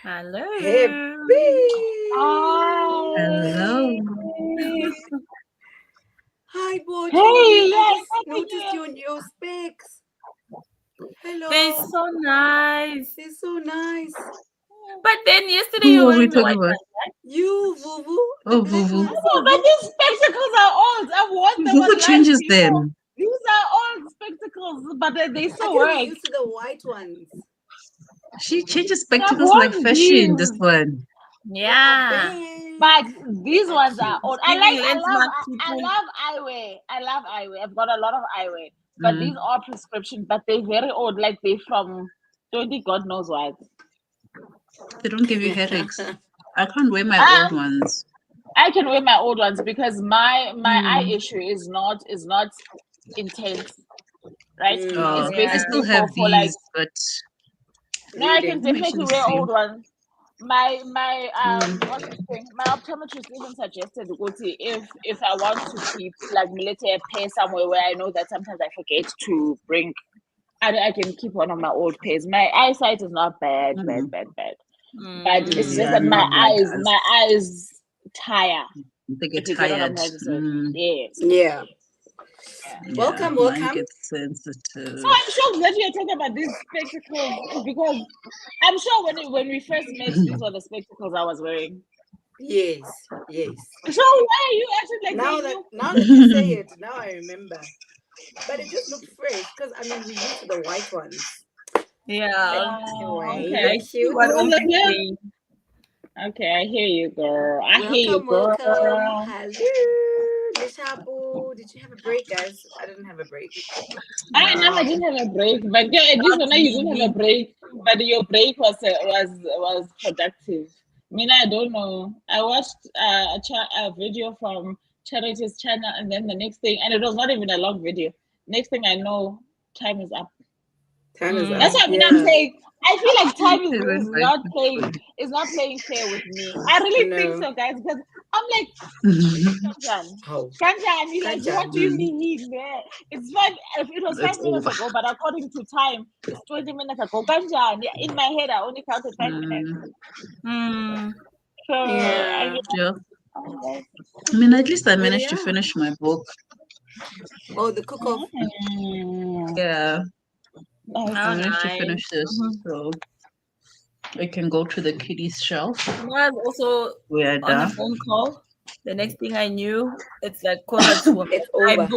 Hello. Happy. Hello. Hi, Bojo. Hey, I yes, just happy New noticed Year. your specs. Hello. They're so nice. They're so nice. But then yesterday Who you were are we wearing the talking white about? one, right? You, Vuvu. Oh, The black Vuvu. ones. No, but these spectacles are old. I've worn them on Vuvu live changes video. them. These are old spectacles, but they I still think work. we're used to the white ones. She changes But I've spectacles like worn fashion, this these. one. Yeah. But these They're ones are cute. old. Giving lens I mask people. love eyewear. I love eyewear. I've got a lot of eyewear. But Mm. these are prescription, but they're very old. Like they're from 20 God knows what. They don't give you headaches. I can't wear my old ones. I can wear my old ones because my eye Mm. issue is not intense, right? Oh, It's Yeah. I still basically have for like these, but no, I can let me definitely actually wear see. old ones. My Mm. what's the thing? My optometrist even suggested Uguti, if I want to keep like military a pair somewhere where I know that sometimes I forget to bring, I can keep one of my old pairs. My eyesight is not bad, Mm. but it's just Yeah, that not like us. my eyes tire. They get If you get what I'm tired. trying to say, Mm. yes. Yeah. Yeah, Welcome, mine welcome. gets sensitive. So I'm shocked that you're talking about these spectacles because I'm sure when we first met, these were the spectacles I was wearing. Yes. So why are you acting like Now that you say it, now I remember. But it just looked fresh because we're used to the white ones. Yeah. Anyway, Okay. they're I see cute. what Well, Umi's saying. okay, I hear you, girl. I hear you, Welcome. girl. Hello, Lishabu. Did you have a break, guys? I didn't have a break. I never No, did have a break, but yeah, at least not when you didn't have really. a break, but your break was productive. I mean, I don't know. I watched a video from Charity's channel, and then the next thing, and it was not even a long video. Next thing I know, time is up. Time is That's up. what I mean. I'm Yeah. saying I feel like time They went is not playing fair with me. I really think No. so, guys, because I'm like, Kanjan, Oh. Kanjan, like, what do you Mm. mean? It's fine. If it was It's 5 minutes over. ago, but according to time, it's 20 minutes ago. Kanjan, in my head, I only counted 5 minutes. Mm. So Yeah. Yeah. I'm like, I mean, at least I But managed to yeah. finish my book. Oh, the cook off. Yeah, Oh, I managed to nice. finish this, so we can go to the kiddies shelf. I was also We are on a done. phone call. The next thing I knew, it's like quarter to It's over.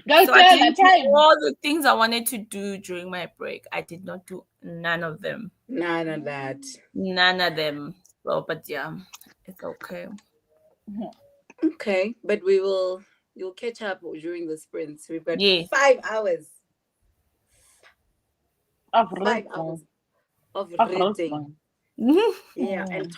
guys, So I tell didn't my do time. all the things I wanted to do during my break. I did not do none of them. None of that. None of them. So, but yeah, it's okay. Okay. But you'll catch up during the sprints. We've got Yeah. 5 hours. Of 5 reading. hours of Of reading. reading. Yeah, and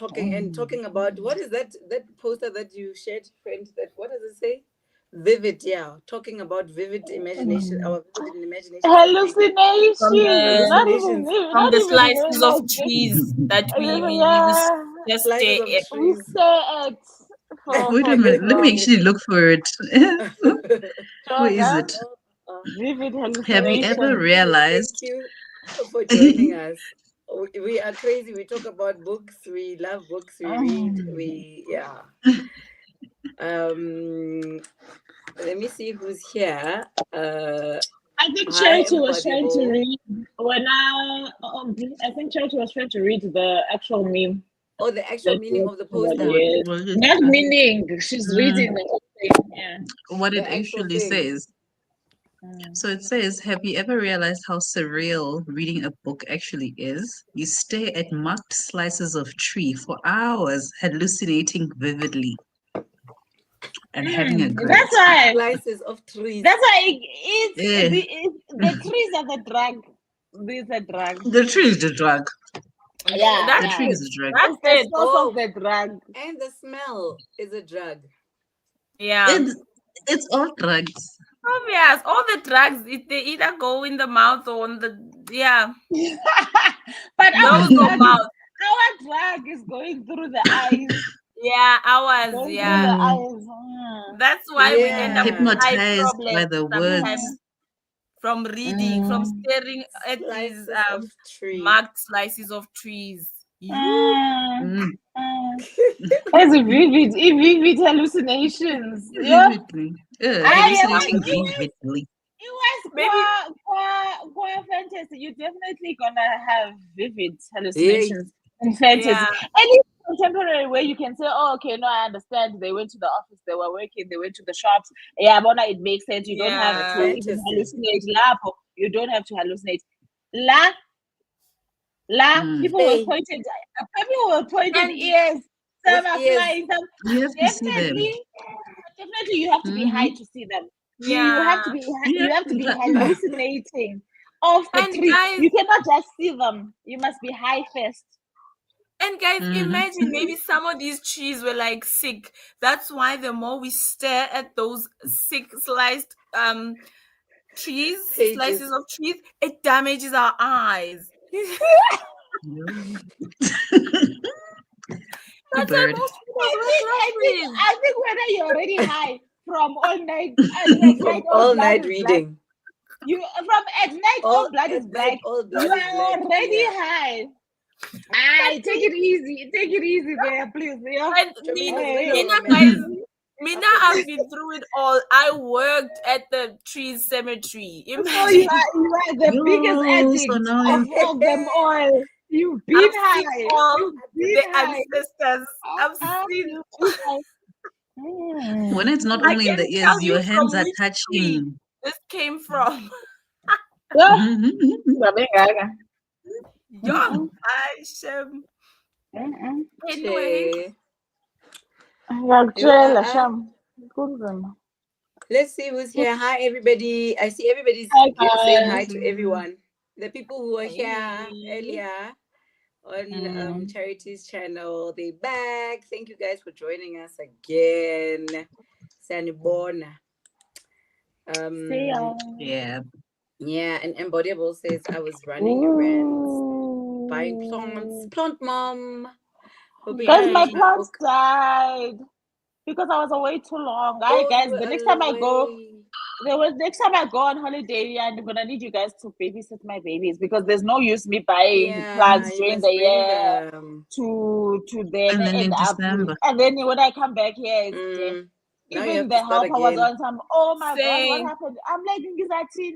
talking about what is that poster that you shared, friend? That what does it say? Vivid, yeah. Talking about vivid imagination, our vivid imaginations and Hallucinations. hallucinations. From Not the even slices of like trees that we yeah. just Slices stare of at. We trees. stay at Wait a for minute, this let me long. actually look for it. Where is Sugar, it? vivid Have you Okay. ever hallucinations. realized? Thank you for joining us. We are crazy. We talk about books. We love books. We read. Yeah. Let me see who's here. I think Hi, Charity was trying to Mpadibo. read I think Charity was trying to read the actual meme. Oh, the actual meaning of the poster. Yes. What is Not that? meaning. She's reading the whole thing. Yeah. What it The actual actually thing. says. So it says, have you ever realized how surreal reading a book actually is? You stare at marked slices of tree for hours, hallucinating vividly and having a great That's why. Slices of trees. That's why Yeah. the trees are the drug. These are drug. The tree is the drug. Yeah, That's The yeah. tree it. is the drug. That's It's the it. source Oh. of the drug. And the smell is a drug. Yeah. It's all drugs. Obvious. All the drugs, they either go in the mouth or on the But nose or mouth. our drug is going through the eyes. Yeah, ours. Going through Yeah. the eyes. That's why we end up with eye Hypnotized by problems the words. sometimes. from reading, from Mm. staring at these Slices of tree. marked slices of trees. You Mm. Mm, As a vivid hallucinations. Yeah. vividly. I Hallucinating vividly. it was maybe qua fantasy. You're definitely gonna have vivid Yay. hallucinations in fantasy. yeah, At least contemporary where you can say, oh, okay, no, I understand. They went to the office, they were working, they went to the shops. Yeah, Bona, it makes sense. You don't have But yeah. to even fantasy. hallucinate. Lapo. You don't have to hallucinate. La, Mm. people Hey, were pointed And ears. with Some are ears. flying. Some You have to see them. definitely you have to be high Mm-hmm. to see them. You have to yeah. be You you have have to to be try. hallucinating off the And tree. guys, You cannot just see them. You must be high first. imagine Mm-hmm. maybe some of these trees were like sick. That's why the more we stare at those sick sliced trees, Pages. slices of trees, it damages our eyes. Poor That's why bird. most people's wear glasses. I think whether you're already high from all night at night From all all blood night is black. reading. You from at night All all blood is at night, black. all You blood is are black. already Yeah. high. But Take it easy. Take it easy there, please. Yeah. and Chomini, Mina, remember, guys, man. Mina, After I've this. been through it all. I worked at the trees cemetery. So Imagine, you are the biggest Yo, so addict now I'm of them all. You've been I've seen high. all You've been the high. ancestors. I've seen. You've been high. when it's not I only in can the ears, tell your you hands from are which tree touching. this came from. Yeah. Mm-hmm. Sabi nga ka. Yeah, I sham. Anyway, Okay. Nagtshela sham. Let's see who's here. Hi, everybody. I see everybody's Hi saying hi guys. to everyone. The people who were here hey. earlier on Charity's channel, they back. Thank you guys for joining us again. Sanibona. See ya. Yeah. Yeah, and Embodiable says I was running errands, buying plants. Plant mom. Hoping to Guys, my finish my Yay. plants book. died because I was away too long. Hi Oh, guys, you were the next time I go, away. next time I go on holiday, I'm gonna need you guys to babysit my babies because there's no use me buying Yeah, plants you during must the bring year them. to then And then in end up, December. and then when I come back here, it's dead. Now you Even have the to start helper was again. on some. Oh my god, what Same. happened? I'm like,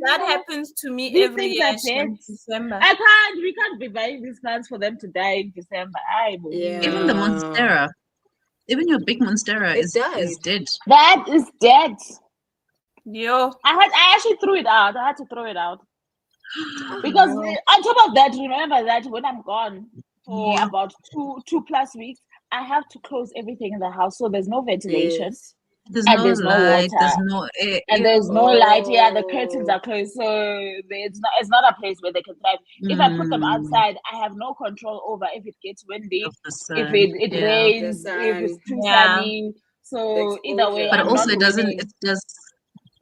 That happens to me these every things year, are dead. Shem, December. We can't be buying these plants for them to die in December. Yeah. Even the monstera, even your big monstera It is died. dead. That is dead. Yo. I actually threw it out. I had to throw it out. Because on top of that, remember that when I'm gone for Yeah. about two plus weeks, I have to close everything in the house. So there's no ventilation. Yes. There's And no there's no light, water. there's no air. And there's no light. Yeah, the curtains Oh. are closed. So it's not a place where they can thrive. If I put them outside, I have no control over if it gets windy, Of the if sun. it Yeah. rains, The if it's sun. too Yeah. sunny. So either way, exposure. But I'm also not it doesn't, winning.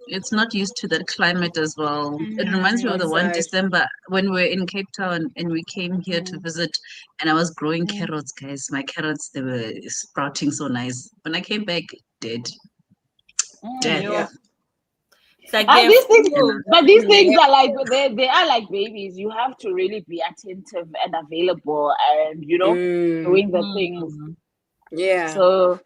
it's not used to that climate as well. It reminds me of the one Outside. December when we were in Cape Town and we came here to visit and I was growing carrots, guys. My carrots, they were sprouting so nice. When I came back, dead. Dead. Yo. Yeah. It's like And they're these things, full. but these things are like they are like babies. You have to really be attentive and available, and doing the things. Yeah. So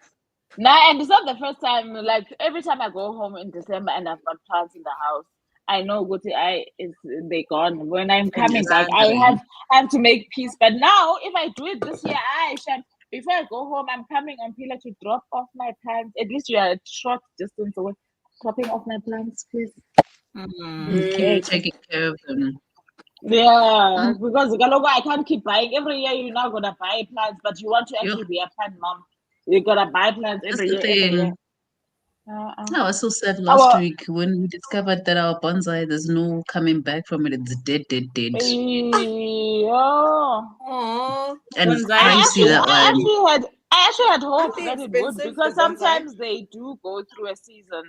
now, and it's not the first time. Like every time I go home in December and I've got plants in the house, I know they gone. When I'm coming back, I have to make peace. But now, if I do it this year, before I go home, I'm coming on Pillar to drop off my plants. At least you are a short distance away. Dropping off my plants, please. Keep taking care of them. Yeah, because I can't keep buying. Every year you're not gonna buy plants, but you want to actually be a plant mom. You gotta buy plants That's every the year, every year. thing. I was so sad last week when we discovered that our bonsai, there's no coming back from it. It's dead. Yeah. Aww. And Bonsai pricey, is that one. I actually had hoped they that it would expensive, because the bonsai? sometimes they do go through a season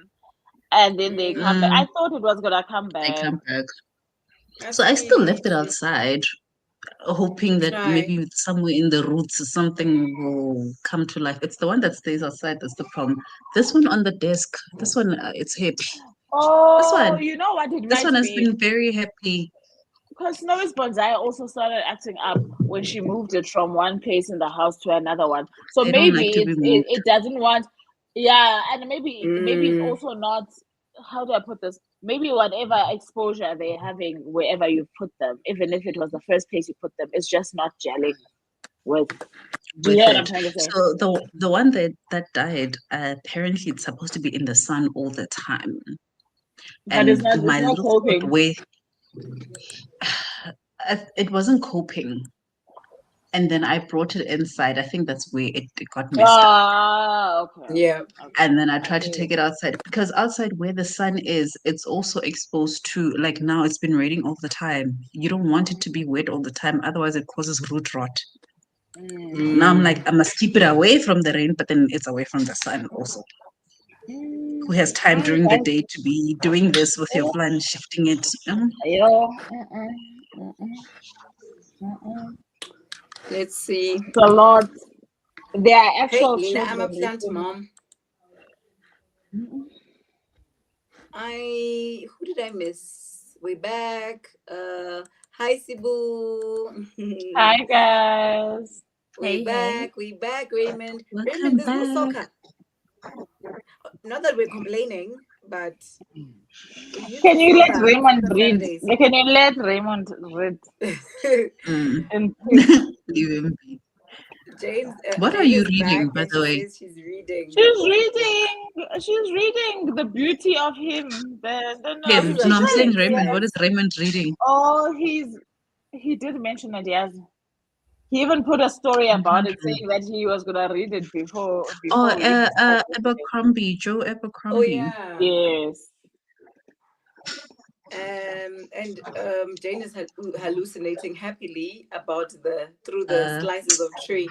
and then they come back. I thought it was gonna come They back. come back. That's So I still left it sweet. outside, hoping that Try. maybe somewhere in the roots something will come to life. It's the one that stays outside that's the problem. This one on the desk, this one, it's happy. Oh, one. you know what it This might one has be? been very happy. Because Snowy's bonsai also started acting up when she moved it from one place in the house to another one. So They don't like maybe to be moved. it doesn't want, yeah, and maybe it's Mm. also not. How do I put this? Maybe whatever exposure they're having wherever you put them, even if it was the first place you put them, it's just not gelling with. Do you With hear what I'm it. trying to say? So the one that died, apparently it's supposed to be in the sun all the time. But And it's my not little spot coping. where it wasn't coping. And then I brought it inside. I think that's where it got messed up. Ah, okay. Yeah. Okay. And then I tried to take it outside because outside where the sun is, it's also exposed to, like now it's been raining all the time. You don't want it to be wet all the time, otherwise it causes root rot. Now I'm like, I must keep it away from the rain, but then it's away from the sun also. Who has time during the day to be doing this with your plant, shifting it? Let's see. It's a lot. There are Hey, actual Lena, I'm a children plant listening. mom. Who did I miss? We back. Hi Sibu. Hi guys. Hey, hey. We back, Raymond. Welcome Raymond, there's no back. soccer. Not that we're complaining, but we used Can to you let soccer on Raymond soccer read? Saturdays. Can you let Raymond read? And Leave him be. James, What are Jane you is reading, back by and the she way? says she's reading. she's reading the beauty of him. This Him. is a No, I'm saying plant, Raymond. What guys. is Raymond reading? Oh, he did mention it, yes. He even put a story I'm about trying it, to read. saying that he was gonna read it before Oh, we even started recording. Abercrombie, Joe Oh Abercrombie. yeah. Yes. And Jane is hallucinating happily about through the Uh, slices of tree.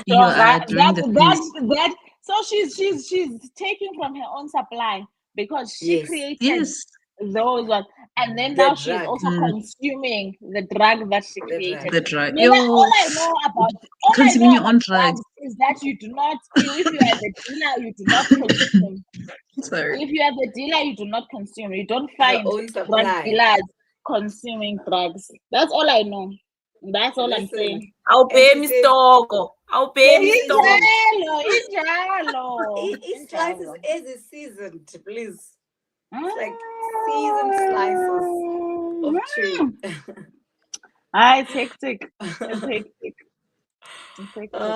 you So are doing the things. that so she's taking from her own supply because she Yes. created Yes. those ones, and then The now she's drug. also consuming the drug that she The created. drug. The drug. Mina, Yo, all I consuming know your about own drugs. drugs is that you do not, if you are the dealer, you do not consume. Sorry. If you are the dealer, you do not consume. You don't Her find own drug supply. dealers consuming drugs. That's all I know. That's all I'm Listen, saying. I'll and pay she me says stoko. I'll pay me Listen. stoko. Each slice is seasoned, please. It's like seasoned slices of tree. It's hectic. It's hectic. It's hectic.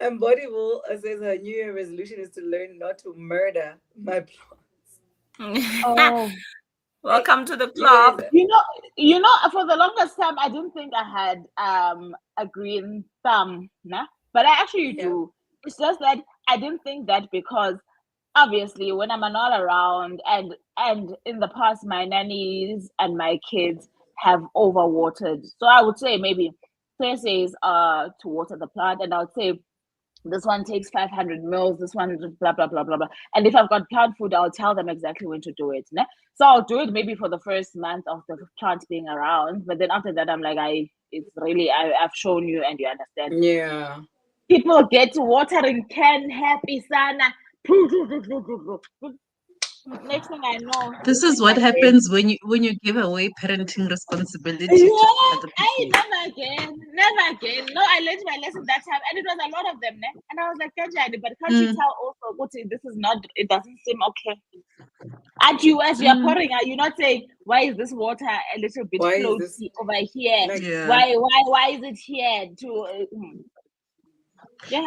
Embodiable says her New Year resolution is to learn not to murder my plants. Oh, Welcome to the You guys, club. you know, for the longest time, I didn't think I had a green thumb, nah? But I actually yeah. do. It's just that I didn't think that because obviously when I'm not around and in the past my nannies and my kids have overwatered. So I would say maybe Thursdays to water the plant, and I would say this one takes 500 mils, this one blah blah blah blah blah. And if I've got plant food, I'll tell them exactly when to do it, né? So I'll do it maybe for the first month of the plant being around, but then after that I'm like, I've shown you and you understand. Yeah. People get watering can happy sana. Next thing I know, This is what happens when you give away parenting responsibility to other people. never again. No, I learned my lesson that time, and it was a lot of them, né? And I was like, Kajani, but can't you tell also, Guti, this is not, it doesn't seem okay. And you, as you're pouring, are you not saying, why is this water a little bit floaty over here? Like, Yeah. Why is it here?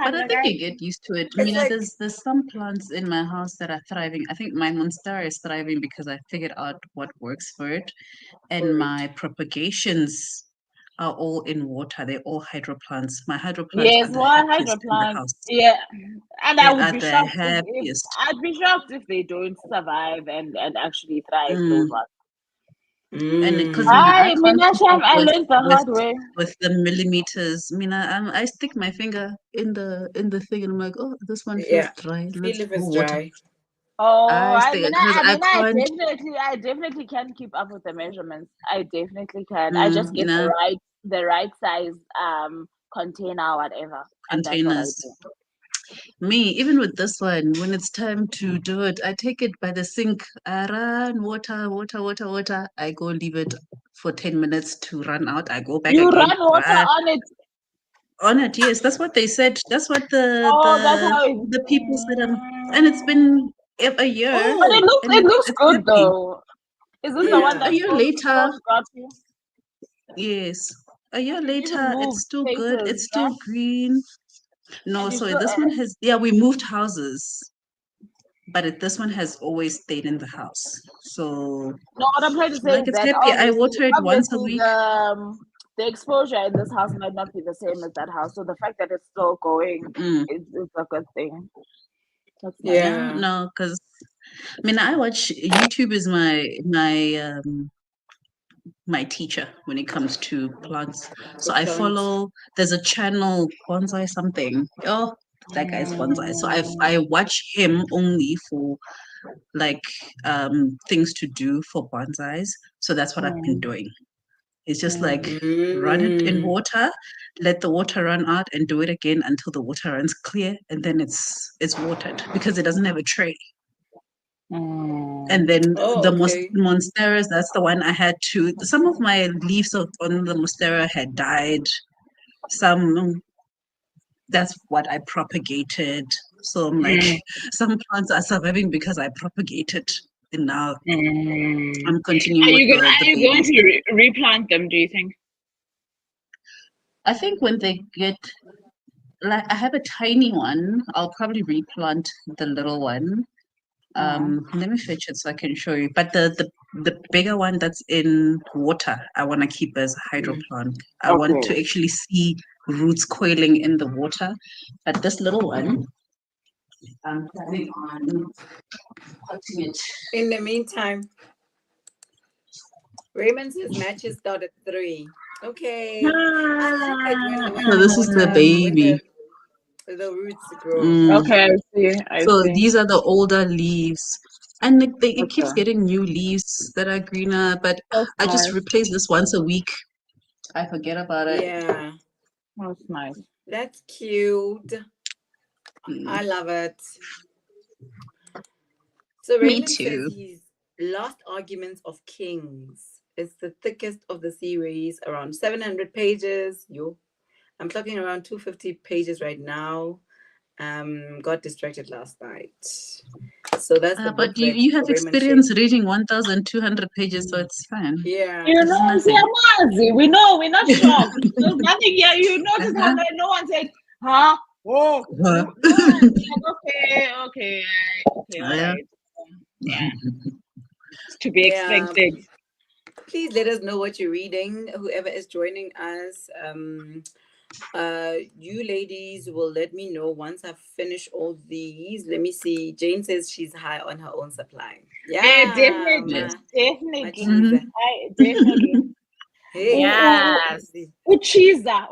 But I think you get used to it. I mean, like, there's some plants in my house that are thriving. I think my monstera is thriving because I figured out what works for it, and my propagations are all in water. They're all hydroplants. My hydroplants are Yes, the one happiest in the hydroplant. house. Yeah, and They I would are be the shocked if happiest. I'd be shocked if they don't survive and actually thrive. Those ones. And because I can't keep up I learned the hard way. with the millimeters. I stick my finger in the thing and I'm like, oh, this one feels dry. Let's feel if go it's water. dry. Oh, I stick it because I can't. I definitely can keep up with the measurements. I definitely can. I just get No, the right size container, whatever, and that's what I containers. do. Me, even with this one, when it's time to do it, I take it by the sink. I run water. I go leave it for 10 minutes to run out. I go back You again, run water run on it. on it. Yes, that's what they said. That's what Oh, that's how it. the people said. And it's been a year, But Oh, and it looks it's good happy. though. Is this the one A yeah. that year later, Forbes got you? yes, a year You even later, it's moved still good. places, It's still no? green. No, And you so still this one has, yeah, we moved houses, but this one has always stayed in the house. So, no. What I'm trying to say like, is it's that happy. I water it once a obviously week. the exposure in this house might not be the same as that house. So the fact that it's still going is a good thing. That's nice. Yeah, Yeah. no, because I mean, I watch YouTube is my teacher when it comes to plants. The So I plant. follow. There's a channel bonsai something. Oh, that guy's bonsai. So I watch him only for like things to do for bonsais. So that's what I've been doing. It's just like run it in Mm. water, let the water run out, and do it again until the water runs clear, and then it's watered because it doesn't have a tray. And then Oh, the okay. monsteras, that's the one I had to. Some of my leaves on the monstera had died. Some that's what I propagated. So I'm like, some plants are surviving because I propagated, and now I'm continuing with the Are you going babies. to replant them? Do you think? I think when they get like I have a tiny one, I'll probably replant the little one. Let me fetch it so I can show you. But the bigger one that's in water, I want to keep as a hydro plant. I want Okay. to actually see roots coiling in the water. But this little one, I'm planning on cutting it. In the meantime, Raymond says matches start at 3. Okay. I like it when So the this is the water when baby. the roots grow. Mm. Okay, I see. I So see. these are the older leaves. And it keeps Okay. getting new leaves that are greener, but That's I just nice. replace this once a week. I forget about it. Yeah. That's nice. That's cute. Mm. I love it. So Me Raymond says too. his Lost Arguments of Kings is the thickest of the series, around 700 pages. I'm clocking around 250 pages right now. Got distracted last night. So that's the But book you, that you have Raymond shared. experience reading 1,200 pages, so it's fine. Yeah. You It's know, nothing. Siamazi, we know, we're not shocked. There's nothing here. You notice how no one said, huh? Oh, Huh? no one. Like, okay, all Yeah. right. Yeah, it's to be Yeah. expected. Please let us know what you're reading. Whoever is joining us, you ladies will let me know once I've finished all these. Let me see. Jane says she's high on her own supply. Yeah, Yes. Definitely, my definitely. cheese. Hmm. Definitely. Hey, Yes. Cheesa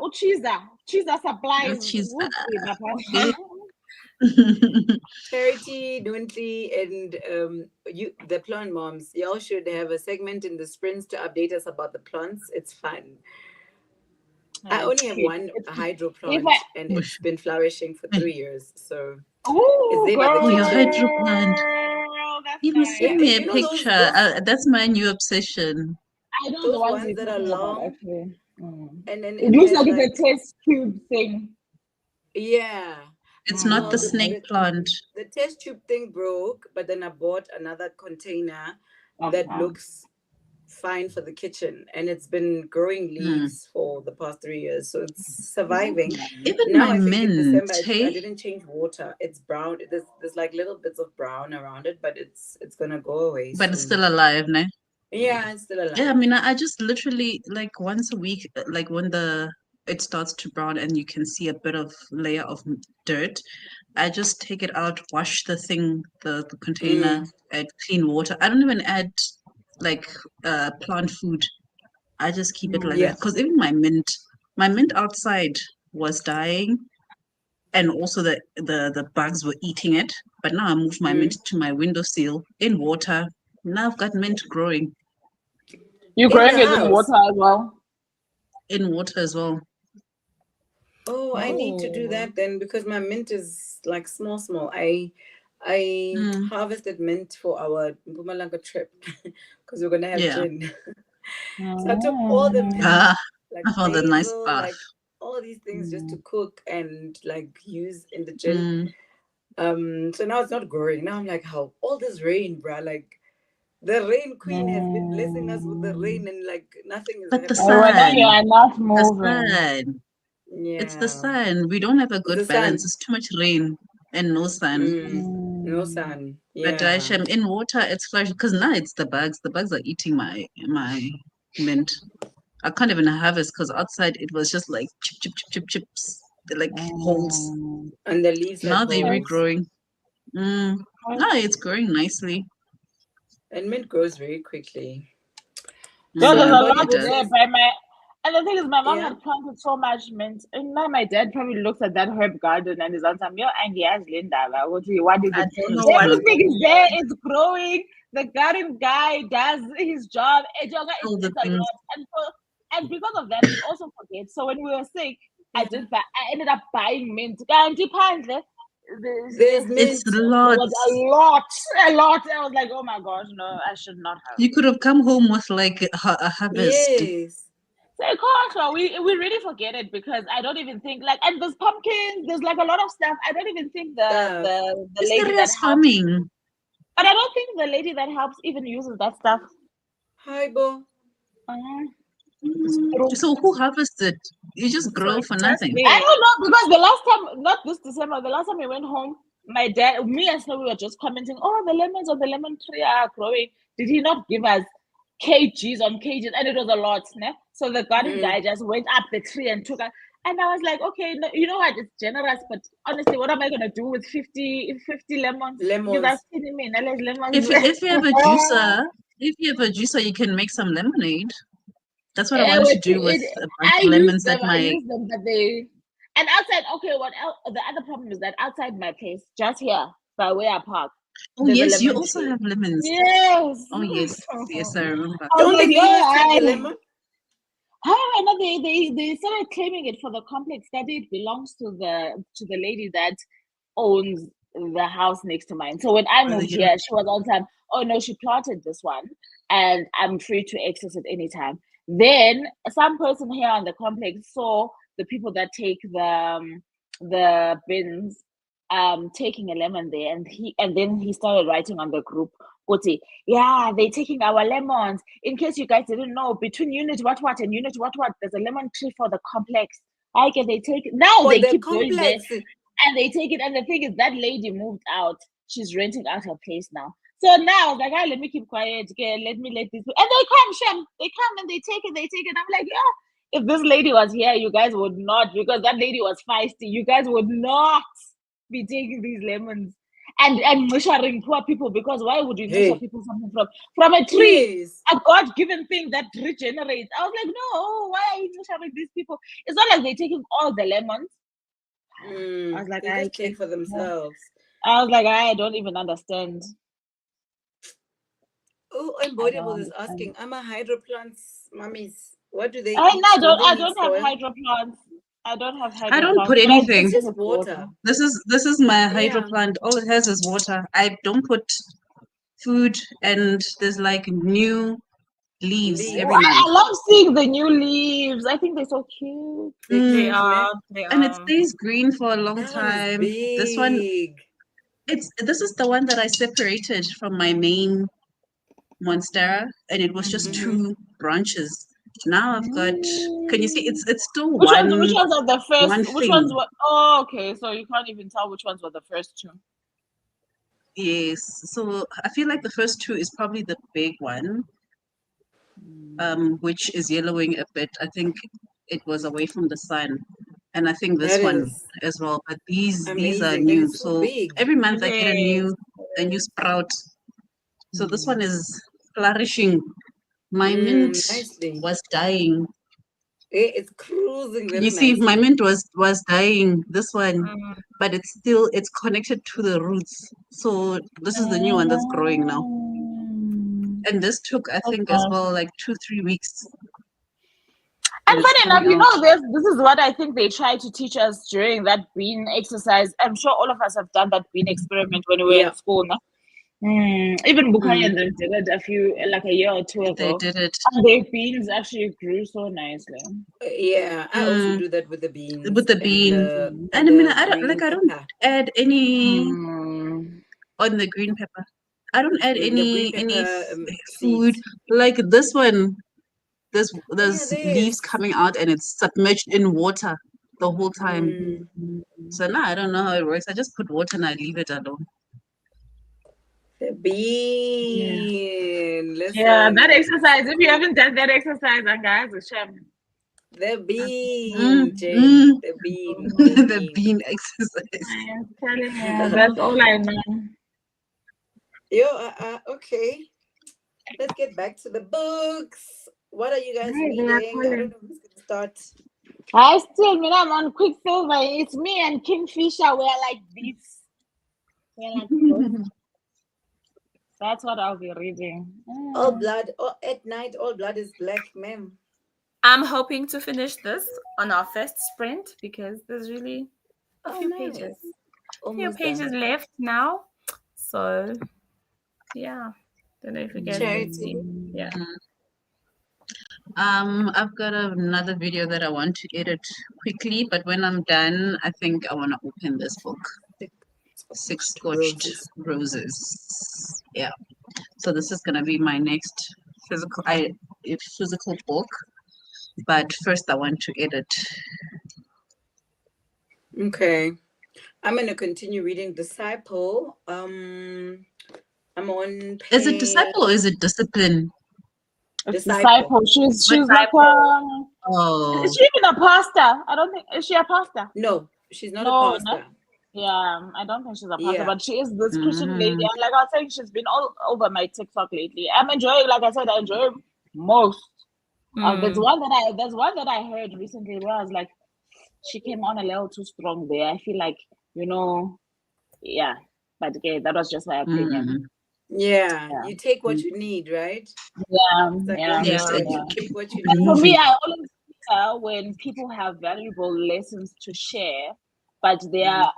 supplies. She's Whoopsie, Charity, Dwintley, and the plant moms. Y'all should have a segment in the sprints to update us about the plants. It's fun. I It's only have cute. one It's cute. hydro If I, plant, and it's been flourishing for 3 years. So it's oh, there by the Oh, your kitchen. hydro plant. girl, that's You must Yeah, send nice. me a you know those picture. those That's my new obsession. I know the those ones ones you're that are talking about, long, actually. and then It it looks has like like it's a test tube thing. yeah. It's not Well, the Mm. snake plant. the test tube thing broke, but then I bought another container that Okay. looks fine for the kitchen, and it's been growing Hmm. leaves for the past 3 years, so it's surviving. Even Now my I think in mint, December I hey? didn't change water. It's brown. There's like little bits of brown around it, but it's gonna go away But it's soon. still alive, no? Yeah, it's still Yeah, I alive. mean, I just literally like once a week, like when it starts to brown and you can see a bit of layer of dirt, I just take it out, wash the container, Mm, add clean water. I don't even add like plant food. I just keep it like that yeah. because even my mint outside was dying, and also the bugs were eating it. But now I moved my mint Mm. to my windowsill in water. Now I've got mint growing You're In growing the it in water house. as well. in water as well. Oh, I need to do that then because my mint is like small. I harvested mint for our Mpumalanga trip because we're gonna have Yeah. gin. So I took all the mint, Ah, like all the nice basil, stuff. like all these things just to cook and like use in the gin. So now it's not growing. Now I'm like, how all this rain, bruh? Like the rain queen has been blessing us with the rain and like nothing is But the happening. When sun, you are not the moving. sun, it's the Yeah. sun. We don't have a good The balance. sun. It's too much rain and no sun. No sun. But Yeah. in water, it's flush because now it's the bugs. The bugs are eating my mint. I can't even harvest because outside it was just like chips. They're like holes. And the leaves have Now they're holes. regrowing. No, it's growing nicely. And mint grows very quickly. No, So there's a Embody lot It Book does. there says, by my. And the thing is, my mom yeah. had planted so much mint. And now my dad probably looks at that herb garden and is on some, yo, and yes, Linda, what is I it? don't know what Everything is there, it's growing. The garden guy does his job. It's a all the things. lot. And because of that, we also forget. So when we were sick, I ended up buying mint. There's It's mint. There was lots. a lot. I was like, oh my gosh, no, I should not have. You could have come home with like a harvest. Yes. So gosh, we really forget it because I don't even think like, and there's pumpkins, there's like a lot of stuff. I don't even think the It's lady that serious helps, farming. but I don't think the lady that helps even uses that stuff. Hi, Bo. True. So who harvested? You just grow for nothing. I don't know because the last time, not this December, the last time we went home, my dad, me and Snow, we were just commenting, oh, the lemons on the lemon tree are growing. Did he not give us kgs on kgs? And it was a lot, né? So the garden guy just went up the tree and took us. And I was like, okay, no, you know what? It's generous, but honestly, what am I gonna do with 50 lemons? Because I've seen him in lemons. If you have a juicer, you can make some lemonade. That's what I wanted to do with a bunch I of lemons used them, that my but they. And outside, okay, what else? The other problem is that outside my place, just here by where I park, Oh there's a yes, you lemon also tree. have lemons. Yes. Oh yes, I remember. I was Don't the like, neighbors take the yeah. lemon? However, no, they started claiming it for the complex that it belongs to the lady that owns the house next to mine. So when I moved here, she was all the time, oh no, she planted this one and I'm free to access it anytime. Then some person here on the complex saw the people that take the bins taking a lemon there and then he started writing on the group, Oti, yeah, they're taking our lemons. In case you guys didn't know, between unit what and unit what, there's a lemon tree for the complex. I can they take it now, For they the keep going there complex. and they take it. And the thing is, that lady moved out. She's renting out her place now. So now I was like, ah, let me keep quiet. Okay, let these people. And they come, Shem. They come and they take it. I'm like, yeah. If this lady was here, you guys would not, because that lady was feisty. You guys would not be taking these lemons and measuring poor people, because why would you measure people something from a tree? Yes. A God-given thing that regenerates. I was like, no, why are you measuring these people? It's not like they're taking all the lemons. I was like, they just take for themselves. I was like, I don't even understand. Oh, Embodiable is asking, I'm a hydroplants, mummies. What do they I eat? don't have hydroplants. I don't have hydroplants. I don't put anything. It's just water. This is my hydroplant. All it has is water. I don't put food, and there's like new leaves every month. I love seeing the new leaves. I think they're so cute. They are. And it stays green for a long That one is time. big. This is the one that I separated from my main monstera, and it was just two branches. Now I've got. Can you see? It's still which one. Which ones are the first? One Which thing. ones were? Oh, okay. So you can't even tell which ones were the first two. Yes. So I feel like the first two is probably the big one, which is yellowing a bit. I think it was away from the sun, and I think this one as well. But these are new. So big. every month I get a new sprout. So this one is flourishing. My mint was dying. It's cruising very You see, nicely. my mint was dying. This one, but it's connected to the roots. So this is the new one that's growing now. And this took, I think, as well, like 2-3 weeks. And And funny enough, coming you out. know, this is what I think they try to teach us during that bean exercise. I'm sure all of us have done that bean experiment when we were Yeah. in school. No? Even Bukhari Mm. and them did it like a year or two They ago. did it And their beans actually grew so nicely. Yeah, I also do that with the beans with the and bean. the And I mean, I green don't pepper. add any Mm. on the green pepper. I don't add The green any pepper food seeds. like this one. There's Yeah, leaves coming out and it's submerged in water the whole time. So now I don't know how it works. I just put water and I leave it alone. The bean. Yeah, that Listen. exercise. If you haven't done that exercise, guys, it's shame. The Mm, bean, Jane. mm. The bean. The The bean. bean exercise. I'm telling you, that's all I know. Okay. Let's get back to the books. What are you guys Hey, they are reading? I don't calling. know who's gonna start. I still, man, I'm on Quicksilver. It's me and Kingfisher. We're like this. We're like this. That's what I'll be reading. All blood. At night, all blood is black, ma'am. I'm hoping to finish this on our first sprint because there's really a Oh, few nice. pages. Almost Pages done. left now. So yeah. Don't know if you guys can Charity. see. Yeah. I've got another video that I want to edit quickly, but when I'm done, I think I want to open this book. Six Scorched Roses. Yeah. So this is gonna be my next physical book. But first I want to edit. Okay. I'm gonna continue reading Disciple. I'm on page... Is it disciple or is it discipline? It's disciple. She's like is she even a pastor? I don't think, is she a pastor? No, she's not a pastor. No. Yeah, I don't think she's a pastor, Yeah. but she is this Christian lady. And like I was saying, she's been all over my TikTok lately. I'm enjoying, like I said, I enjoy most. There's one that I heard recently where I was like, she came on a little too strong there. I feel like, yeah. But again, that was just my opinion. Yeah, you take what you need, right? Yeah. You take what you need. For me, I always feel when people have valuable lessons to share, but their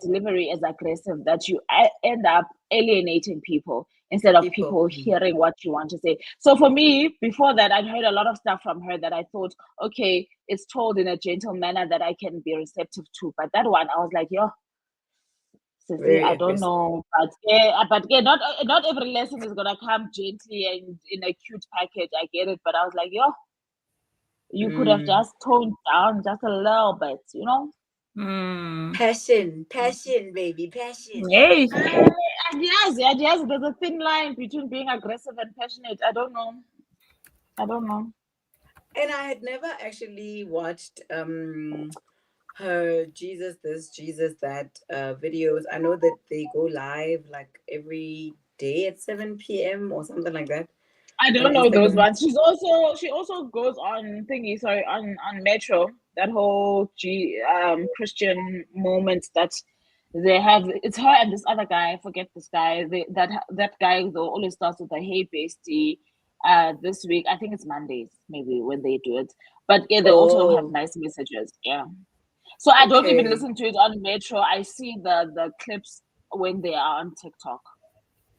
delivery is aggressive, that you end up alienating people instead of people hearing what you want to say. So for me, before that, I'd heard a lot of stuff from her that I thought, okay, it's told in a gentle manner that I can be receptive to. But that one, I was like, yo, I don't know, but not every lesson is gonna come gently and in a cute package. I get it, but I was like, yo, you could have just toned down just a little bit, Passion, baby, passion. Yay. And yes, there's a thin line between being aggressive and passionate. I don't know. And I had never actually watched her Jesus this, Jesus that videos. I know that they go live like every day at 7 p.m. or something like that. I don't know those ones. She also goes on on Metro, that whole Christian moment that they have. It's her and this other guy, I forget this guy. That guy though always starts with a hey bestie. This week I think it's Mondays maybe when they do it. But yeah, they also have nice messages. Yeah. So I don't even listen to it on Metro. I see the clips when they are on TikTok.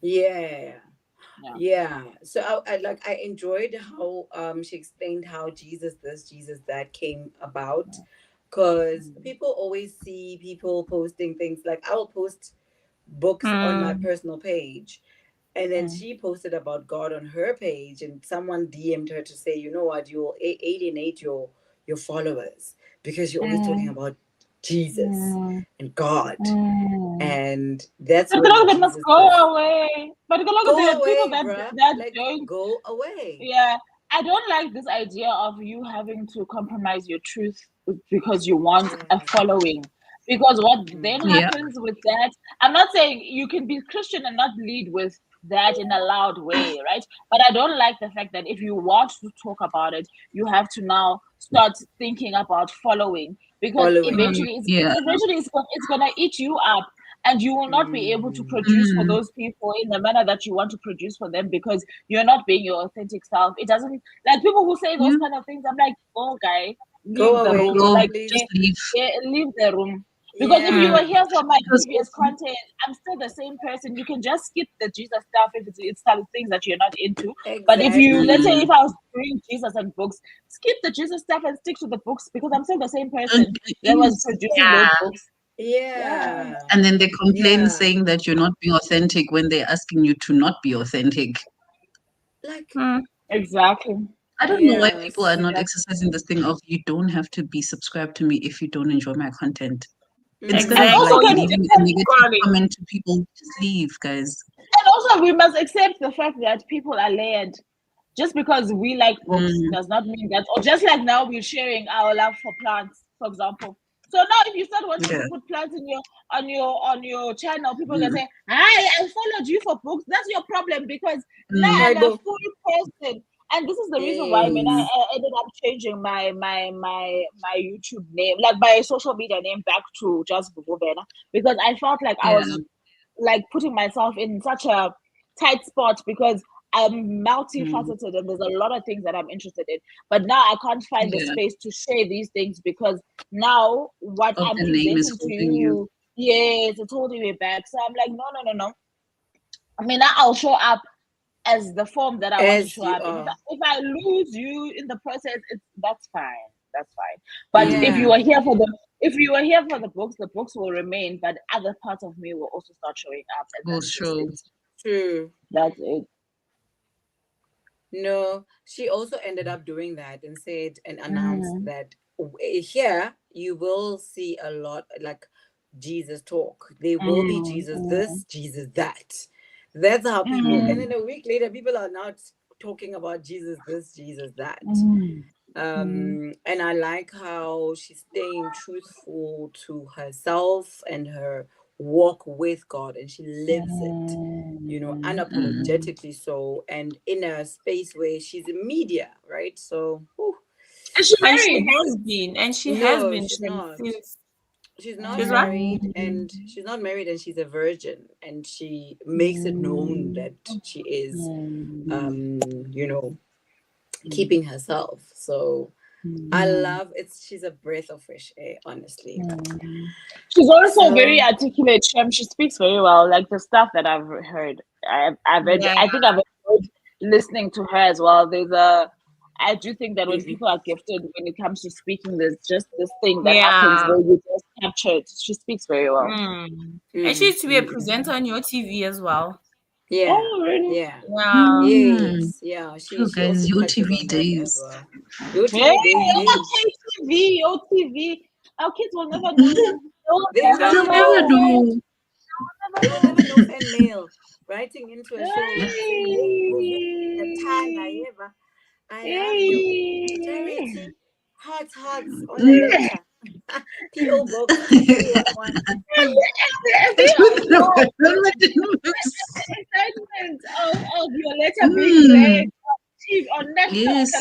Yeah. So I enjoyed how she explained how Jesus this, Jesus that came about, because people always see people posting things like, I will post books on my personal page, and then she posted about God on her page, and someone DM'd her to say, you know what, you will alienate your followers because you're always talking about Jesus and God. And that's but what they must go away. But go away, people go away. Yeah, I don't like this idea of you having to compromise your truth because you want a following. Because what then happens with that? I'm not saying you can be Christian and not lead with that in a loud way, right? But I don't like the fact that if you want to talk about it, you have to now start thinking about following, because eventually it's gonna eat you up. and you will not be able to produce for those people in the manner that you want to produce for them because you're not being your authentic self. It doesn't, like, people who say those kind of things, I'm like, oh guy, leave Go the away, room. Go, Like, please. just leave. leave the room. Because if you Yeah. were here for my Because previous content, I'm still the same person. You can just skip the Jesus stuff if it's kind of things that you're not into. But if you, let's say, if I was doing Jesus and books, skip the Jesus stuff and stick to the books because I'm still the same person that was producing those books. Yeah. And then they complain Yeah. saying that you're not being authentic when they're asking you to not be authentic. Like, Exactly. I don't know why yes. people are not exercising this thing of you don't have to be subscribed to me if you don't enjoy my content. Instead And of also, like Exactly. leaving a negative comment to people, just leave, guys. and also, we must accept the fact that people are layered. Just because we like books does not mean that, or just like now we're sharing our love for plants, for example. So now, if you start wanting Yeah. to put plants in your on your channel, people can say, "Hi, I followed you for books." That's your problem because now I'm a full person, and this is the reason why. I mean, I ended up changing my YouTube name, like my social media name, back to just Bubena because I felt like I was like putting myself in such a tight spot because I'm multifaceted and there's a lot of things that I'm interested in. But now I can't find the space to share these things because now what Of I'm the name is presenting to holding you. you, yes, it's holding me back. So I'm like, no. I mean, now I'll show up as the form that I want to As show you up. are. If I lose you in the process, that's fine. That's fine. But if you are here for the books will remain, but other parts of me will also start showing up, and Will that's just show. it. True. That's it. No, she also ended up doing that and said and announced that here you will see a lot like Jesus talk. There will be Jesus this, Jesus that. That's how people, and then a week later, people are not talking about Jesus this, Jesus that. And I like how she's staying truthful to herself and her walk with God, and she lives it, unapologetically so, and in a space where she's in media, right? So, And she And she married. has been, and she has no, been she's not. since. She's not She's what? married, and she's not married, and she's a virgin, and she makes it known that she is, keeping herself. So I love it. She's a breath of fresh air, honestly. She's also So, very articulate. She speaks very well. Like the stuff that I've heard, I've read. Yeah. I think I've enjoyed listening to her as well. I do think that when people are gifted when it comes to speaking, there's just this thing that happens Yeah. where you just capture it. She speaks very well. And she used to be a presenter on your TV as well. yeah, Oh, really? yeah, Yeah. yes, yeah. True, She also guys. Your touches TV on that as days. well. Your Hey, TV days, OTV, OTV. Our kids will never know. they will They'll never never know. know. They will never know fan mail writing into a show saying, "Hey, Hey. I love you, Hey. Charity, hearts on a letter, PO Box 2311." Excitement of your letter being read on national Yes.